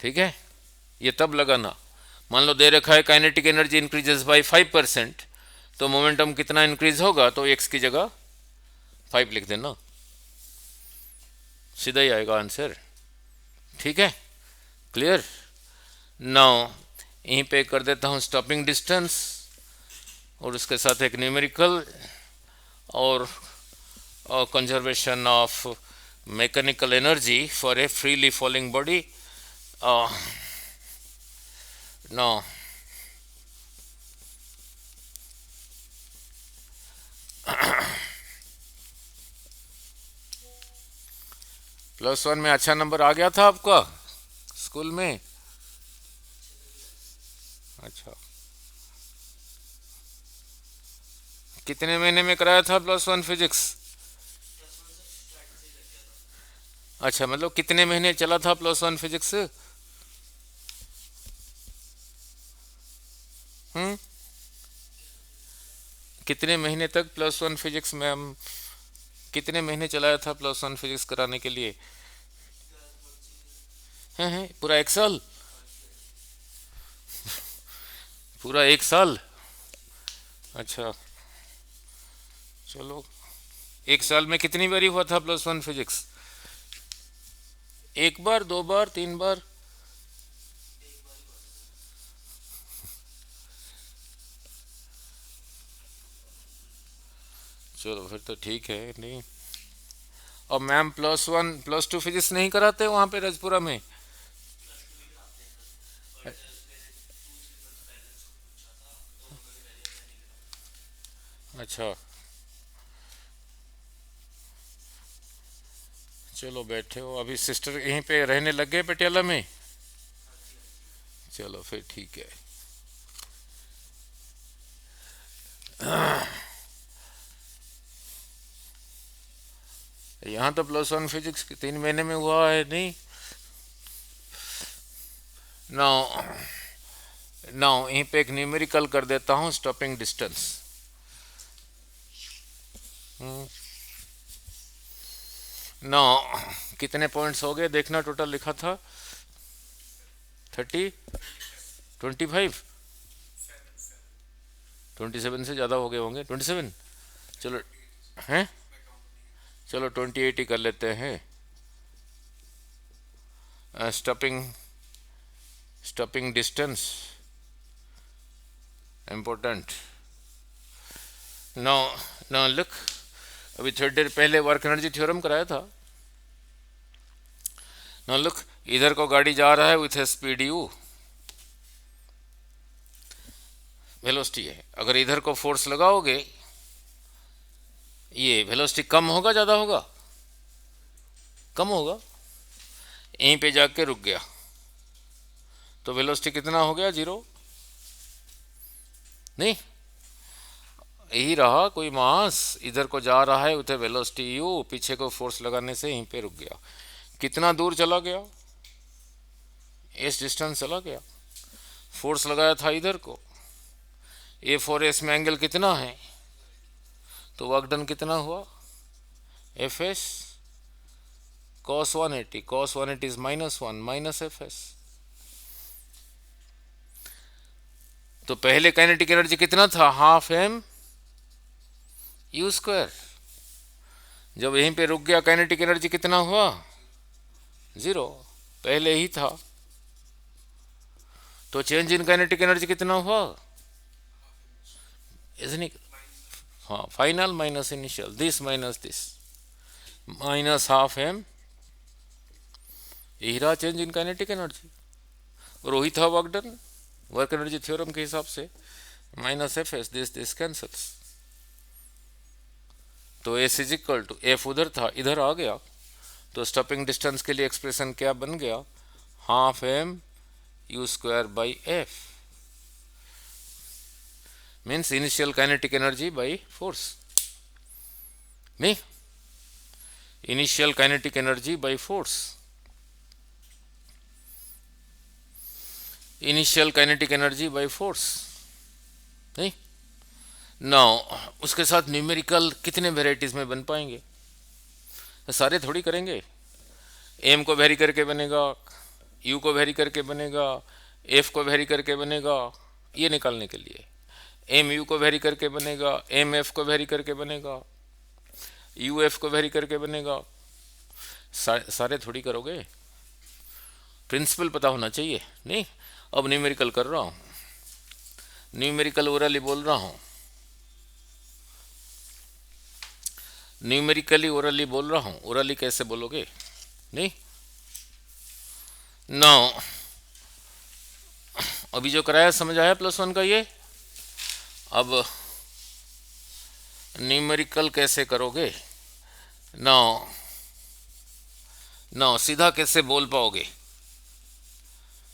ठीक है, ये तब लगाना। मान लो दे रखा है काइनेटिक एनर्जी इंक्रीजेस बाय 5%, तो मोमेंटम कितना इंक्रीज होगा? तो x की जगह 5 लिख देना, सीधा ही आएगा आंसर। ठीक है, क्लियर। नाउ यहीं पे कर देता हूँ स्टॉपिंग डिस्टेंस और उसके साथ एक न्यूमेरिकल और conservation of mechanical energy for a freely falling body. No, +1 में अच्छा नंबर आ गया था आपका स्कूल में? अच्छा, कितने महीने में कराया था +1 फिजिक्स? अच्छा, मतलब कितने महीने चला था +1 फिजिक्स? कितने महीने तक +1 फिजिक्स में हम, कितने महीने चलाया था +1 फिजिक्स कराने के लिए? हैं पूरा 1 साल? पूरा 1 साल? अच्छा, चलो 1 साल में कितनी बारी हुआ था +1 फिजिक्स? 1 बार, 2 बार, 3 बार? चलो फिर तो ठीक है। नहीं, और मैम +1 +2 फिजिक्स नहीं कराते वहाँ पे राजपुरा में? अच्छा, चलो बैठे हो अभी। सिस्टर यहीं पे रहने लग गए पटियाला में? चलो फिर ठीक है। यहाँ तो +1 फिजिक्स 3 महीने में हुआ है नहीं। नाउ नाउ यहीं पे एक न्यूमेरिकल कर देता हूँ, स्टॉपिंग डिस्टेंस। नाउ कितने पॉइंट्स हो गए देखना, टोटल लिखा था 30, 25, 27 से ज़्यादा हो गए होंगे। 27, चलो हैं, चलो 28 ही कर लेते हैं। Stopping distance important. No no look, अभी थोड़ी देर पहले वर्क एनर्जी थ्योरम कराया था। नो लुक, इधर को गाड़ी जा रहा है विथ स्पीड u, वेलोसिटी है। अगर इधर को फोर्स लगाओगे, ये वेलोसिटी कम होगा ज़्यादा होगा? कम होगा। यहीं पे जाके रुक गया तो वेलोसिटी कितना हो गया? 0? नहीं, यही रहा, कोई मास इधर को जा रहा है उधर वेलोसिटी u, पीछे को फोर्स लगाने से यहीं पे रुक गया। कितना दूर चला गया? इस डिस्टेंस चला गया। फोर्स लगाया था इधर को, A4S में एंगल कितना है? तो वर्क डन कितना हुआ, F S cos 180 is -1 minus F S. तो पहले काइनेटिक एनर्जी कितना था, हाफ एम यू स्क्वायर। जब यहीं पे रुक गया काइनेटिक एनर्जी कितना हुआ, 0, पहले ही था। तो चेंज इन काइनेटिक एनर्जी कितना हुआ, इसने, हाँ, final minus initial, this minus this, minus half M, यही रहा चेंज इन काइनेटिक एनर्जी। और वही था work done, work energy theorem के हिसाब से, minus F S, this cancels. तो S is equal to, F उधर था इधर आ गया, तो स्टॉपिंग डिस्टेंस के लिए एक्सप्रेशन क्या बन गया, half M you square by F, means initial kinetic energy by force, नहीं, initial kinetic energy by force, initial kinetic energy by force, नहीं। नाउ उसके साथ न्यूमेरिकल कितने वेराइटीज में बन पाएंगे, सारे थोड़ी करेंगे। एम को वेरी करके बनेगा, यू को वेरी करके बनेगा, एफ को वेरी करके बनेगा, ये निकालने के लिए एम यू को वेरी करके बनेगा, एम एफ को वेरी करके बनेगा, यू एफ को वेरी करके बनेगा, सारे थोड़ी करोगे, प्रिंसिपल पता होना चाहिए, नहीं। अब न्यूमेरिकल कर रहा हूँ, न्यूमेरिकल ओरली बोल रहा हूँ, न्यूमेरिकली ओरली बोल रहा हूँ, ओरली कैसे बोलोगे, नहीं। नाउ अभी जो कराया समझ आया +1 का ये। अब न्यूमेरिकल कैसे करोगे, नाउ नाउ सीधा कैसे बोल पाओगे,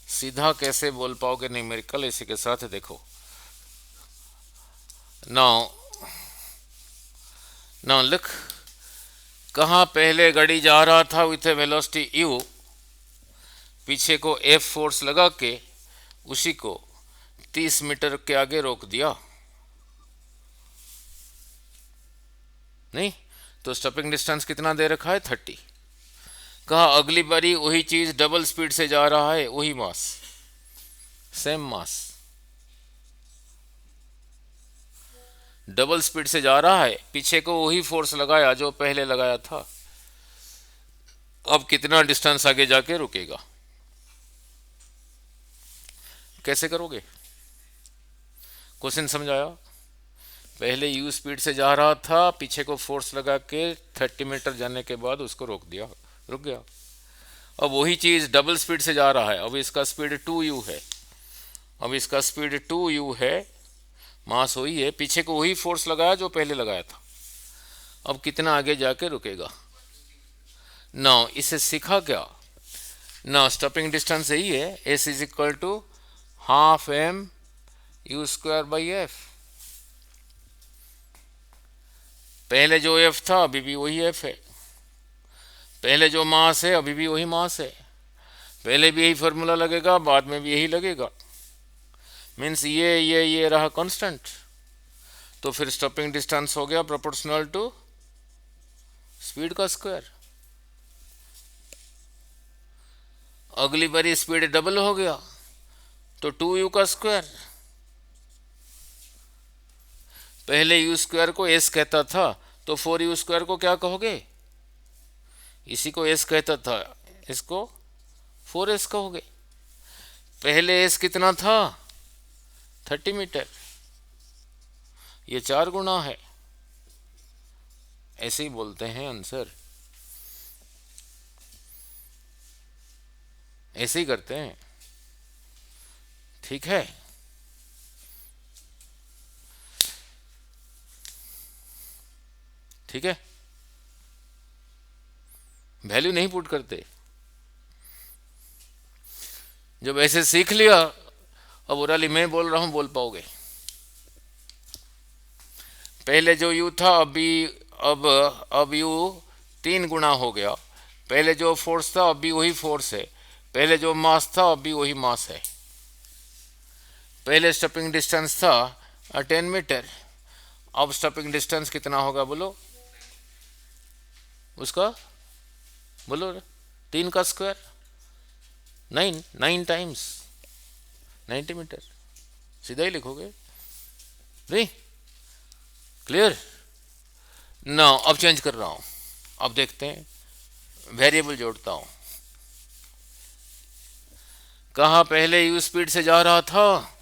सीधा कैसे बोल पाओगे न्यूमेरिकल, इसी के साथ देखो। नाउ नाउ लिख, कहाँ पहले गाड़ी जा रहा था विथ ए वेलोसिटी यू, पीछे को एफ फोर्स लगा के उसी को 30 मीटर के आगे रोक दिया, नहीं। तो स्टॉपिंग डिस्टेंस कितना दे रखा है, 30। कहा अगली बारी वही चीज डबल स्पीड से जा रहा है, वही मास, सेम मास, डबल स्पीड से जा रहा है, पीछे को वही फोर्स लगाया जो पहले लगाया था, अब कितना डिस्टेंस आगे जाके रुकेगा, कैसे करोगे, क्वेश्चन समझाया। पहले यू स्पीड से जा रहा था, पीछे को फोर्स लगा के 30 मीटर जाने के बाद उसको रोक दिया, रुक गया। अब वही चीज डबल स्पीड से जा रहा है, अब इसका स्पीड 2u है, अब इसका स्पीड 2u है, मास वही है, पीछे को वही फोर्स लगाया जो पहले लगाया था, अब कितना आगे जाके रुकेगा। नाउ इसे सीखा क्या, नाउ स्टॉपिंग डिस्टेंस यही है, s is equal to half M you square by f. पहले जो एफ था अभी भी वही एफ है, पहले जो मास है अभी भी वही मास है, पहले भी यही फॉर्मूला लगेगा, बाद में भी यही लगेगा, मीन्स ये रहा कांस्टेंट। तो फिर स्टॉपिंग डिस्टेंस हो गया प्रोपोर्शनल टू स्पीड का स्क्वायर। अगली बारी स्पीड डबल हो गया तो 2u का स्क्वायर, पहले यू स्क्वायर को एस कहता था तो 4u स्क्वायर को क्या कहोगे, इसी को एस कहता था, इसको 4s कहोगे। पहले एस कितना था, 30 मीटर, ये 4 गुना है, ऐसे ही बोलते हैं आंसर, ऐसे ही करते हैं, ठीक है। ठीक है, वैल्यू नहीं पुट करते, जब ऐसे सीख लिया, अब ओरली मैं बोल रहा हूं बोल पाओगे। पहले जो यू था अब यू 3 गुना हो गया, पहले जो फोर्स था अभी वही फोर्स है, पहले जो मास था अभी वही मास है, पहले स्टॉपिंग डिस्टेंस था 10 मीटर, अब स्टॉपिंग डिस्टेंस कितना होगा बोलो उसका, बोलो 3 का स्क्वायर, 9 टाइम्स 90 मीटर, सीधा ही लिखोगे। नहीं, क्लियर। ना अब चेंज कर रहा हूं, अब देखते हैं, वेरिएबल जोड़ता हूं। कहा पहले यू स्पीड से जा रहा था,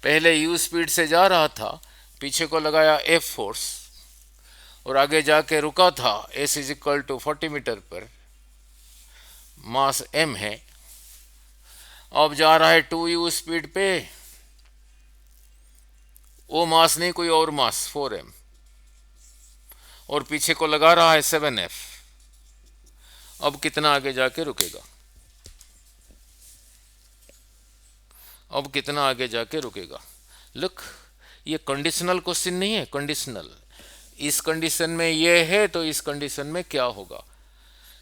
पहले यू स्पीड से जा रहा था, पीछे को लगाया एफ फोर्स और आगे जाके रुका था s is equal to 40 meter पर, मास एम है। अब जा रहा है 2u स्पीड पे, वो मास नहीं कोई और मास 4m, और पीछे को लगा रहा है 7f। अब कितना आगे जाके रुकेगा, अब कितना आगे जाके रुकेगा। लुक, ये कंडीशनल क्वेश्चन नहीं है, कंडीशनल। इस कंडीशन में ये है तो इस कंडीशन में क्या होगा।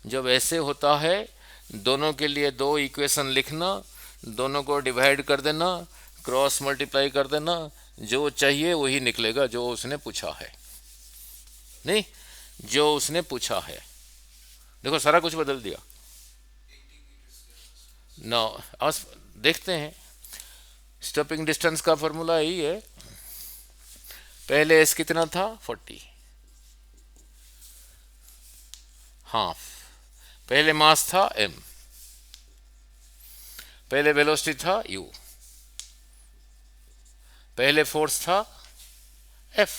जब ऐसे होता है, दोनों के लिए दो इक्वेशन लिखना, दोनों को डिवाइड कर देना, क्रॉस मल्टीप्लाई कर देना, जो चाहिए वही निकलेगा जो उसने पूछा है। नहीं, जो उसने पूछा है। देखो सारा कुछ बदल दिया ना। आज देखते हैं, स्टॉपिंग डिस्टेंस का फॉर्मूला यही है। पहले एस कितना था 40, हाफ। पहले मास था m, पहले वेलोसिटी था u, पहले फोर्स था F।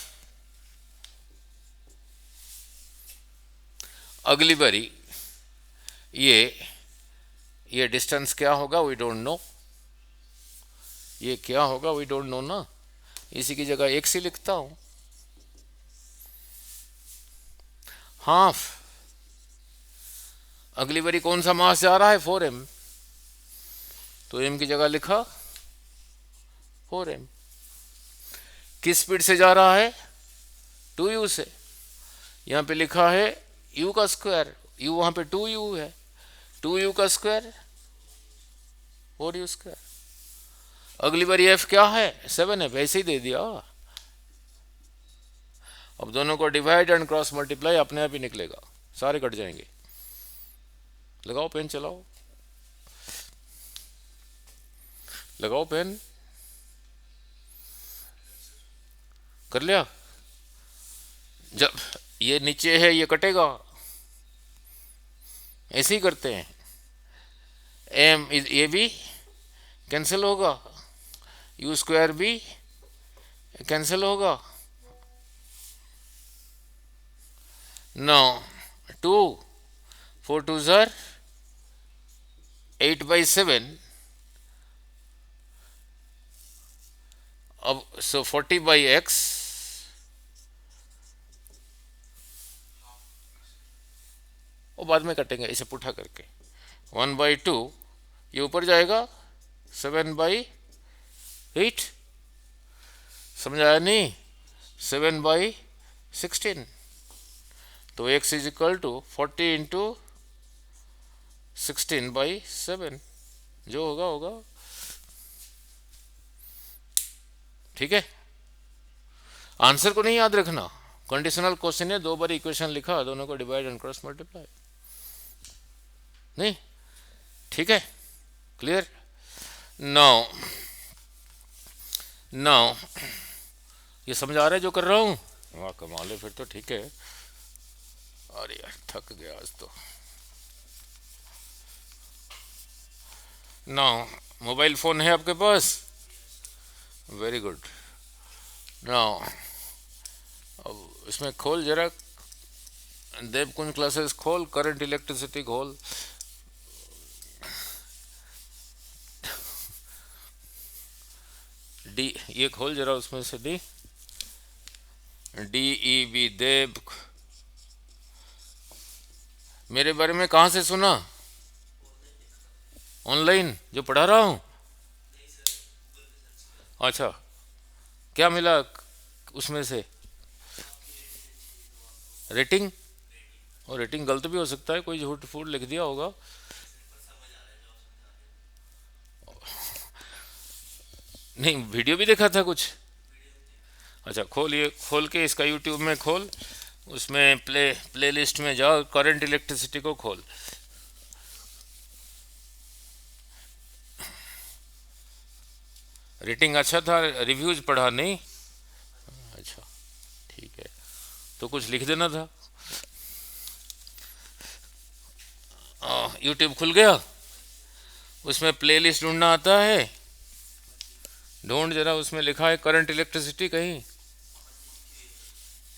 अगली बारी ये डिस्टेंस क्या होगा वी डोंट नो, ये क्या होगा वी डोंट नो ना, इसी की जगह x ही लिखता हूं, हाफ। अगली बारी कौन सा मास जा रहा है 4m, तो m की जगह लिखा 4m। किस स्पीड से जा रहा है 2u से, यहां पे लिखा है u का स्क्वायर, u वहां पे 2u है, 2u का स्क्वायर 4u स्क्वायर। अगली बार f क्या है 7f, ऐसे ही दे दिया। अब दोनों को डिवाइड एंड क्रॉस मल्टीप्लाई, अपने आप ही निकलेगा, सारे कट जाएंगे। लगाओ पेन, चलाओ, लगाओ पेन, कर लिया। जब ये नीचे है ये कटेगा, ऐसे ही करते हैं। एम ये भी कैंसिल होगा, यू स्क्वायर भी कैंसिल होगा। 9 2 4 2 ज़र 8/7। अब सो 40/x, वो बाद में कटेंगे इसे पुठा करके। 1/2, ये ऊपर जाएगा 7/8, समझाया नहीं, 7/16। तो x is equal to 40 into 16/7, जो होगा होगा। ठीक है, आंसर को नहीं याद रखना, कंडीशनल क्वेश्चन है, दो बार इक्वेशन लिखा, दोनों को डिवाइड एंड क्रॉस मल्टीप्लाई। नहीं, ठीक है, क्लियर। नाउ नाउ ये समझ आ रहा है जो कर रहा हूं, वाह कमाल है, फिर तो ठीक है। अरे यार थक गया आज तो। नाउ मोबाइल फोन है आपके पास, वेरी गुड। नाउ अब इसमें खोल जरा, देवकुंज क्लासेस खोल, करंट इलेक्ट्रिसिटी खोल। डी ये खोल जरा, उसमें से DEV देव। मेरे बारे में कहाँ से सुना, ऑनलाइन जो पढ़ा रहा हूँ। अच्छा, क्या मिला उसमें से, रेटिंग? और रेटिंग गलत भी हो सकता है, कोई झूठ फूट लिख दिया होगा। नहीं, वीडियो भी देखा था कुछ। अच्छा, खोलिए, खोल के इसका यूट्यूब में खोल, उसमें प्ले लिस्ट में जाओ, करंट इलेक्ट्रिसिटी को खोल। रेटिंग अच्छा था, रिव्यूज पढ़ा नहीं? अच्छा, ठीक है, तो कुछ लिख देना था। यूट्यूब खुल गया, उसमें प्लेलिस्ट ढूंढना आता है, ढूंढ जरा, उसमें लिखा है करंट इलेक्ट्रिसिटी कहीं।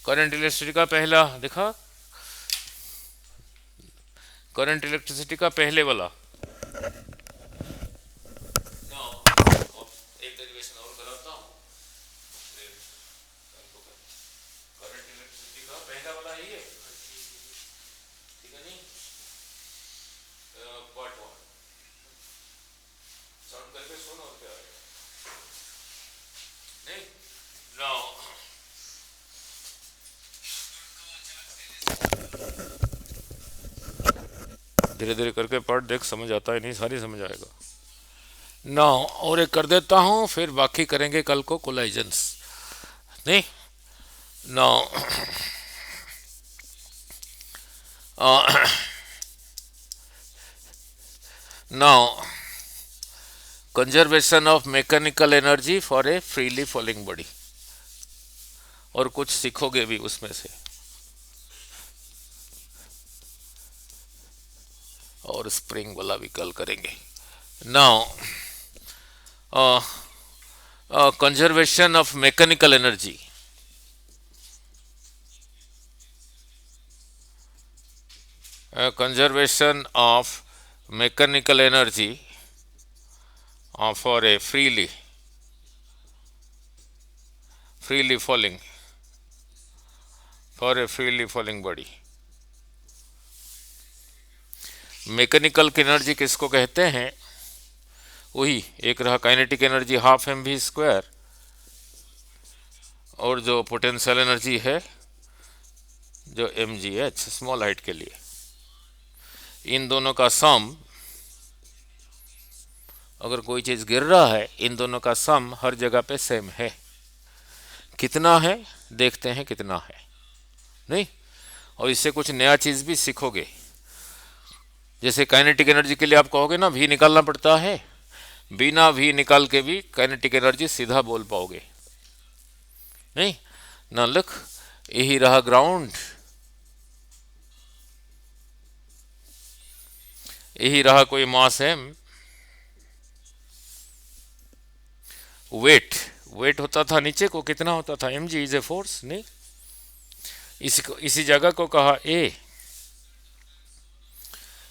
करंट इलेक्ट्रिसिटी का पहला दिखा, करंट इलेक्ट्रिसिटी का पहले वाला। एक डेरिवेशन और कराता हूँ, फिर आपको करंट इलेक्ट्रिसिटी का पहला वाला ही है, ठीक है नहीं? पार्ट वन, साउंड करके सुनो और क्या आएगा। नहीं, नाउ धीरे धीरे करके पढ़, देख समझ आता है नहीं, सारी समझ आएगा। नाउ और एक कर देता हूँ, फिर बाकी करेंगे कल को कोलाइजन्स। नहीं, now now conservation of mechanical energy for a freely falling body, और कुछ सीखोगे भी उसमें से, और स्प्रिंग वाला भी कल करेंगे। Now conservation of mechanical energy, conservation of mechanical energy for a freely falling body। Mechanical की एनर्जी किसको कहते हैं? वही एक रहा kinetic energy half M we square, और जो पोटेंशियल एनर्जी है जो m g h small height के लिए। इन दोनों का सम, अगर कोई चीज़ गिर रहा है, इन दोनों का सम हर जगह पे सेम है। कितना है देखते हैं, कितना है नहीं, और इससे कुछ नया चीज़ भी सीखोगे। जैसे काइनेटिक एनर्जी के लिए आप कहोगे ना वी निकालना पड़ता है, बिना वी निकाल के भी काइनेटिक एनर्जी सीधा बोल पाओगे नहीं ना। लिख, यही रहा ग्राउंड, यही रहा कोई मास एम, वेट होता था नीचे को, कितना होता था? M g is a force नहीं। इसी जगह को कहा ए,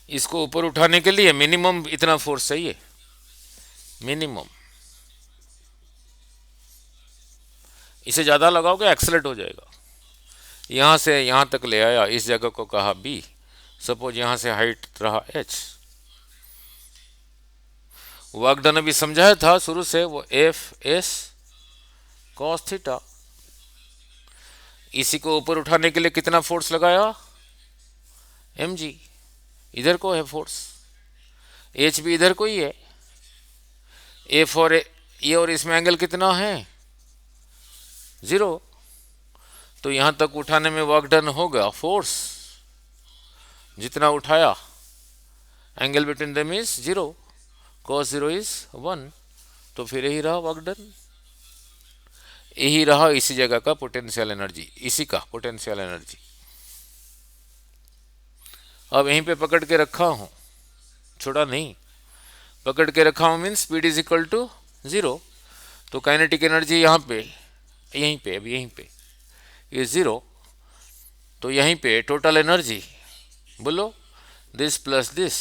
इसको ऊपर उठाने के लिए मिनिमम इतना फोर्स चाहिए, मिनिमम। इसे ज़्यादा लगाओगे एक्सलेट हो जाएगा। यहाँ से यहाँ तक ले आया, इस जगह को कहा बी, सपोज यहाँ से हाइट रहा एच। वर्क डन अभी समझाया था शुरू से, वो एफ एस कॉस थीटा। इसी को ऊपर उठाने के लिए कितना फोर्स लगाया? एम जी, इधर को है फोर्स, एच भी इधर को ही है, एफ और ये और इसमें एंगल कितना है? 0। तो यहां तक उठाने में वर्क डन होगा, फोर्स जितना उठाया, angle between them is 0, cos 0 is 1। तो फिर यही रहा वर्क डन, यही रहा इसी जगह का पोटेंशियल एनर्जी, इसी का पोटेंशियल एनर्जी। अब यहीं पे पकड़ के रखा हूं, छोड़ा नहीं, पकड़ के रखा हूं, mean speed is equal to 0। तो काइनेटिक एनर्जी यहाँ पे, यहीं पे, अब यहीं पे ये 0, तो यहीं पे टोटल एनर्जी बोलो दिस प्लस दिस,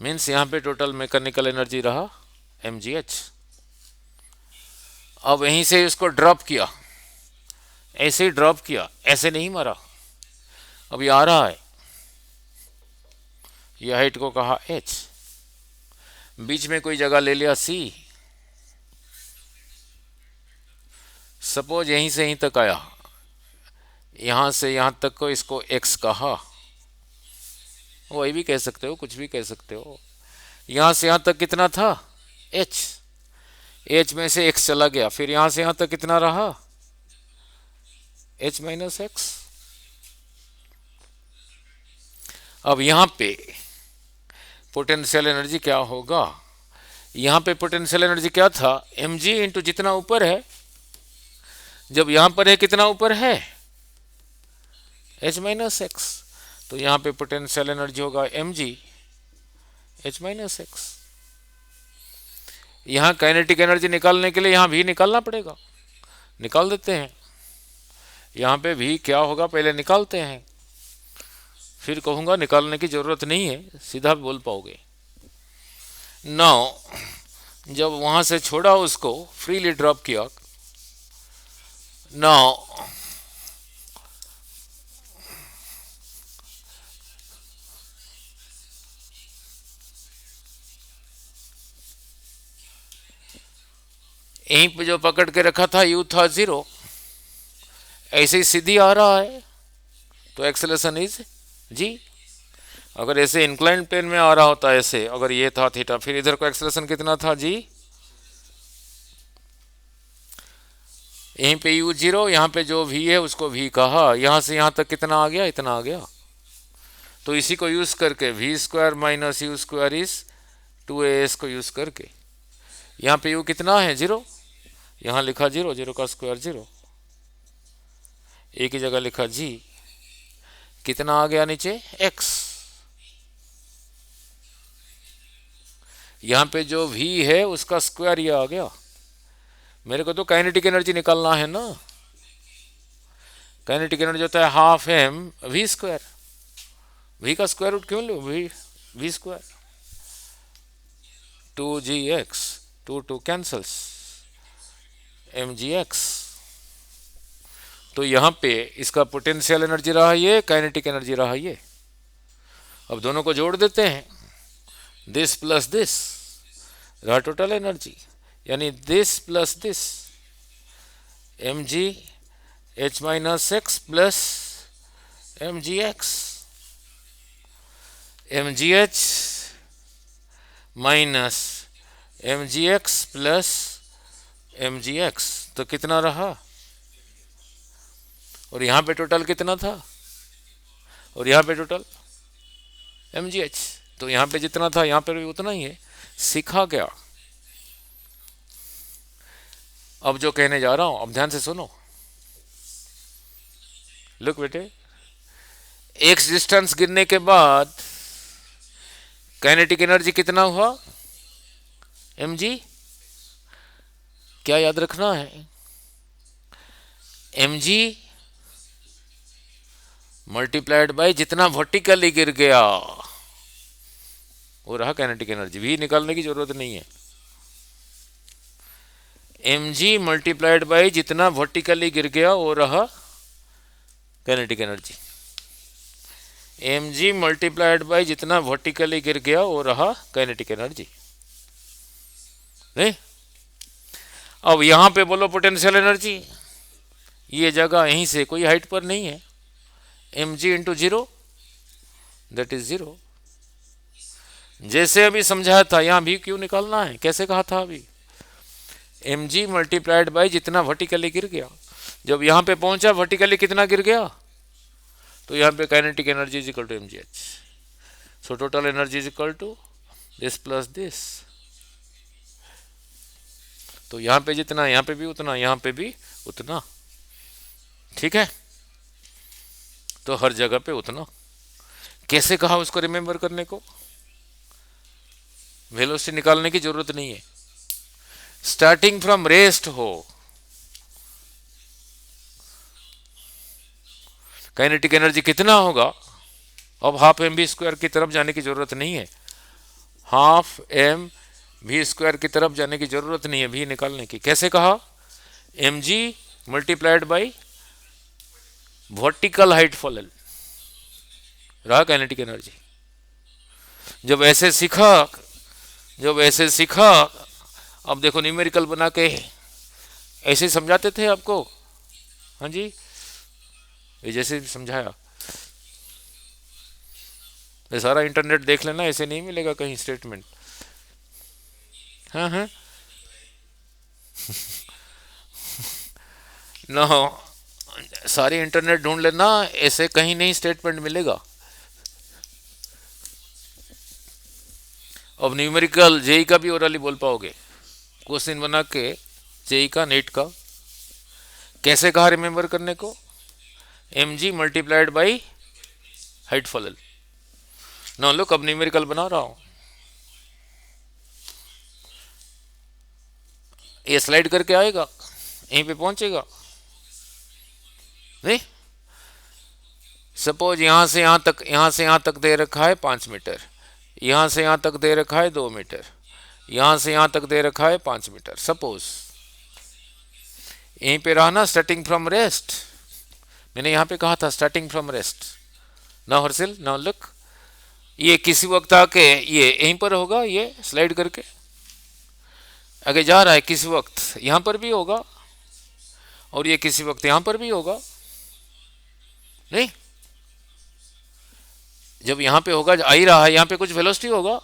मीन्स यहाँ पे टोटल मैकेनिकल एनर्जी रहा एम जी एच। अब यहीं से इसको ड्रॉप किया, ऐसे ही ड्रॉप किया, ऐसे नहीं मारा। अब ये आ रहा है, ये हाइट को कहा एच, बीच में कोई जगह ले लिया सी, सपोज यहीं से यहीं तक आया, यहां से यहां तक को इसको एक्स कहा, वही भी कह सकते हो, कुछ भी कह सकते हो। यहाँ से यहाँ तक कितना था, h, h में से x चला गया, फिर यहाँ से यहाँ तक कितना रहा, h माइनस एक्स। अब यहाँ पे पोटेंशियल एनर्जी क्या होगा, यहाँ पे पोटेंशियल एनर्जी क्या था, mg इंटू जितना ऊपर है, जब यहाँ पर है कितना ऊपर है, h माइनस एक्स, तो यहाँ पे पोटेंशियल एनर्जी होगा mg h माइनस एक्स। यहाँ काइनेटिक एनर्जी निकालने के लिए यहाँ भी निकालना पड़ेगा, निकाल देते हैं। यहाँ पे भी क्या होगा पहले निकालते हैं, फिर कहूँगा निकालने की ज़रूरत नहीं है, सीधा बोल पाओगे। नाउ जब वहाँ से छोड़ा उसको, फ्रीली ड्रॉप किया, नाउ यहीं पे जो पकड़ के रखा था यू था 0, ऐसे ही सीधी आ रहा है तो एक्सेलरेशन इज जी। अगर ऐसे इंक्लाइंड प्लेन में आ रहा होता ऐसे, अगर ये था थीटा, फिर इधर को एक्सेलरेशन कितना था जी, यहीं पे u 0, यहाँ पे जो v है उसको v कहा, यहाँ से यहाँ तक कितना आ गया, इतना आ गया। तो इसी को यूज करके v square minus you square is 2as को यूज करके, यहाँ पे u कितना है 0, यहाँ लिखा 0, 0 का स्क्वायर 0, एक ही जगह लिखा g, कितना आ गया नीचे x। यहाँ पे जो v है उसका स्क्वायर ये आ गया। मेरे को तो काइनेटिक एनर्जी निकालना है ना, काइनेटिक एनर्जी होता है half m v square, v का स्क्वायर रूट क्यों लो, v square, 2gx, 2 cancels, mgx। तो यहाँ पे इसका पोटेंशियल एनर्जी रहा ये, काइनेटिक एनर्जी रहा ये। अब दोनों को जोड़ देते हैं, दिस प्लस दिस रहा टोटल एनर्जी, यानी this plus this, mg h minus x plus mgx, mgh minus mgx plus mgx, तो कितना रहा, और यहाँ पे टोटल कितना था, और यहाँ पे टोटल mgh, तो यहाँ पे जितना था यहाँ पे भी उतना ही है। सीखा क्या, अब जो कहने जा रहा हूं अब ध्यान से सुनो, लुक बेटे, x डिस्टेंस गिरने के बाद काइनेटिक एनर्जी कितना हुआ, mg, क्या याद रखना है, mg मल्टीप्लाइड बाय जितना वर्टिकली गिर गया वो रहा काइनेटिक एनर्जी, भी निकालने की जरूरत नहीं है। mg मल्टीप्लाइड बाय जितना वर्टिकली गिर गया वो रहा kinetic energy, mg multiplied by जितना वर्टिकली गिर गया वो रहा काइनेटिक एनर्जी। नहीं, अब यहां पे बोलो पोटेंशियल एनर्जी, ये जगह यहीं से कोई हाइट पर नहीं है, mg इंटू 0 दैट इज 0। जैसे अभी समझाया था, यहां भी क्यों निकालना है, कैसे कहा था अभी, mg मल्टीप्लाइड बाय जितना वर्टिकली गिर गया, जब यहां पे पहुंचा वर्टिकली कितना गिर गया, तो यहां पे kinetic energy is equal to mgh, so total energy is equal to this plus this. तो यहां पे जितना यहां पे भी उतना, यहां पे भी उतना, ठीक है, तो हर जगह पे उतना। कैसे कहा उसको रिमेंबर करने को, वेलोसिटी निकालने की जरूरत नहीं है, स्टार्टिंग फ्रॉम रेस्ट हो, काइनेटिक एनर्जी कितना होगा, अब हाफ एम वी स्क्वायर की तरफ जाने की जरूरत नहीं है, हाफ एम वी स्क्वायर की तरफ जाने की जरूरत नहीं है भी निकालने की। कैसे कहा, m g multiplied by vertical height fallen रहा काइनेटिक एनर्जी। जब ऐसे सीखा, अब देखो न्यूमेरिकल बना के ऐसे समझाते थे आपको, हाँ जी, ये जैसे समझाया, ये सारा इंटरनेट देख लेना, ऐसे नहीं मिलेगा कहीं स्टेटमेंट। हाँ हाँ। नो, सारी इंटरनेट ढूंढ लेना, ऐसे कहीं नहीं स्टेटमेंट मिलेगा। अब न्यूमेरिकल जेई का भी ओरली बोल पाओगे, क्वेश्चन बना के जेई का नेट का। कैसे कहा रिमेंबर करने को? M g multiplied by height fall. No look, अब न्यूमेरिकल बना रहा हूं, ये स्लाइड करके आएगा, यहीं पे पहुंचेगा नहीं। सपोज यहां से यहां तक, यहां से यहां तक दे रखा है 5 मीटर, यहां से यहां तक दे रखा है 2 मीटर, यहां से यहां तक दे रखा है 5 मीटर। सपोज यहीं पे रहा ना, स्टार्टिंग फ्रॉम रेस्ट, मैंने यहां पे कहा था starting from rest. Now Harshil, now look, ये किसी वक्त आके ये यहीं पर होगा, ये स्लाइड करके आगे जा रहा है, किसी वक्त यहां पर भी होगा, और ये किसी वक्त यहां पर भी होगा नहीं। जब यहां पे होगा, आ ही रहा है, यहां पे कुछ वेलोसिटी होगा,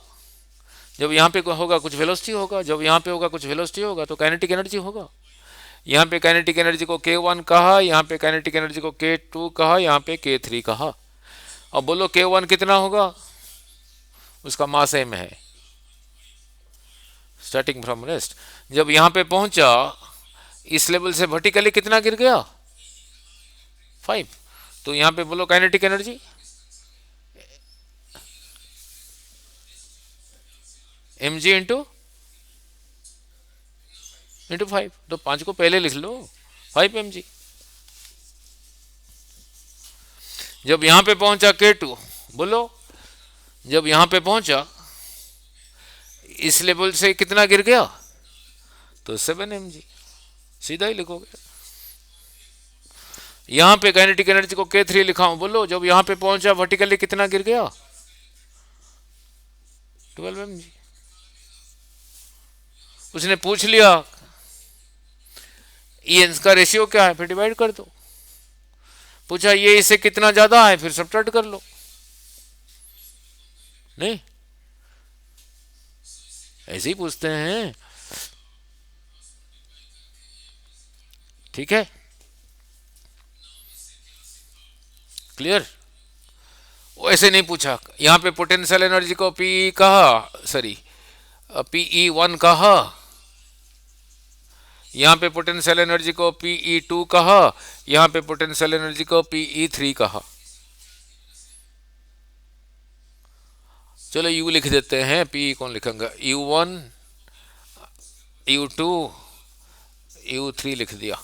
जब यहां पे होगा कुछ वेलोसिटी होगा, जब यहां पे होगा कुछ वेलोसिटी होगा, तो काइनेटिक एनर्जी होगा। यहाँ पे काइनेटिक एनर्जी को K1 कहा, यहाँ पे काइनेटिक एनर्जी को K2 कहा, यहाँ पे K3 कहा। अब बोलो K1 कितना होगा? उसका मास m है, स्टार्टिंग फ्रॉम रेस्ट। जब यहाँ पे पहुंचा, इस लेवल से वर्टिकली कितना गिर गया? 5। तो यहाँ पे बोलो काइनेटिक एनर्जी mg इंटू 5। तो 5 को पहले लिख लो, 5 mg। जब यहां पे पहुंचा K2, बोलो जब यहां पे पहुंचा, इस लेवल से कितना गिर गया? तो 7 mg, सीधा ही लिखोगे। यहां पे काइनेटिक एनर्जी को K3 लिखा हूं, बोलो जब यहां पे पहुंचा वर्टिकली कितना गिर गया? 12 mg। उसने पूछ लिया ये इसका रेशियो क्या है, फिर डिवाइड कर दो। पूछा ये इससे कितना ज्यादा है, फिर सब्ट्रैक्ट कर लो। नहीं, ऐसे ही पूछते हैं, ठीक है, क्लियर। वो ऐसे नहीं पूछा, यहां पे पोटेंशियल एनर्जी को पी कहा, सॉरी PE1 कहा, यहाँ पे पोटेंशियल एनर्जी को PE2 कहा, यहाँ पे पोटेंशियल एनर्जी को PE3 कहा। चलो U लिख देते हैं, PE कौन लिखेंगे? U1, U2, U3 लिख दिया।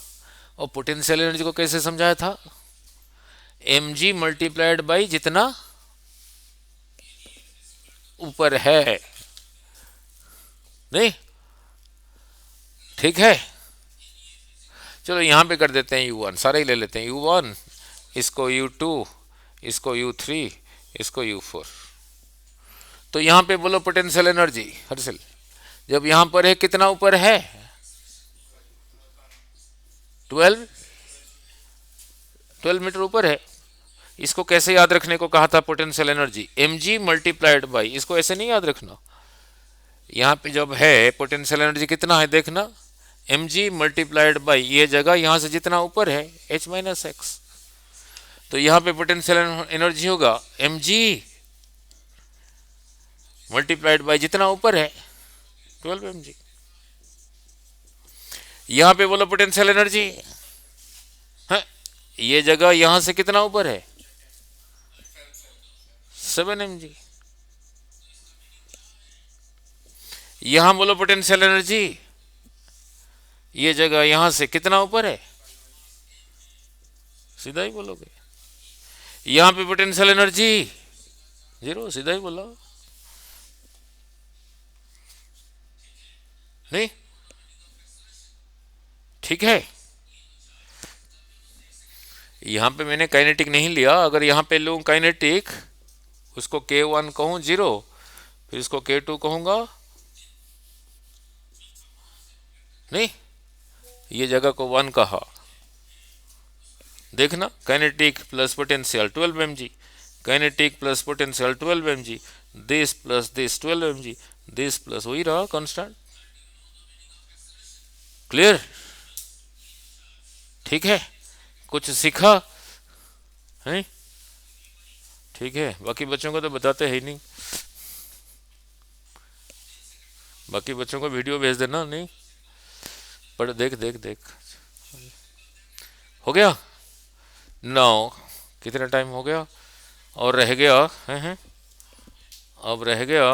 और पोटेंशियल एनर्जी को कैसे समझाया था? mg मल्टीप्लाइड बाई जितना ऊपर है, नहीं, ठीक है। चलो यहां पे कर देते हैं U1, सारे ही ले लेते हैं, U1, इसको U2, इसको U3, इसको U4। तो यहां पे बोलो पोटेंशियल एनर्जी हर्षिल, जब यहां पर है कितना ऊपर है? 12 मीटर ऊपर है। इसको कैसे याद रखने को कहा था? Potential energy mg multiplied by, इसको ऐसे नहीं याद रखना, यहाँ पे जब है पोटेंशियल एनर्जी कितना है देखना, mg मल्टीप्लाइड बाई ये जगह यहाँ से जितना ऊपर है h माइनस एक्स। तो यहाँ पे पोटेंशियल एनर्जी होगा mg मल्टीप्लाइड बाई जितना ऊपर है 12 mg। यहाँ पे बोलो पोटेंशियल एनर्जी, हाँ, ये जगह यहाँ से कितना ऊपर है? 7 mg। यहां बोलो पोटेंशियल एनर्जी, ये जगह यहां से कितना ऊपर है? सीधा ही बोलोगे। यहां पे पोटेंशियल एनर्जी 0, सीधा ही बोला, नहीं, ठीक है। यहां पे मैंने काइनेटिक नहीं लिया, अगर यहां पे लूं काइनेटिक, उसको K1 कहूं 0, फिर इसको K2 कहूंगा, नहीं, ये जगह को 1 कहा, देखना, kinetic plus potential 12 mg, kinetic plus potential 12 mg, this plus this 12 mg, this plus वही रहा कांस्टेंट, क्लियर? ठीक है, कुछ सीखा है? ठीक है, बाकी बच्चों को तो बताते हैं ही नहीं। बाकी बच्चों को वीडियो भेज देना। नहीं पढ़, देख देख देख। हो गया? नौ, कितना टाइम हो गया? और रह गया है? अब रह गया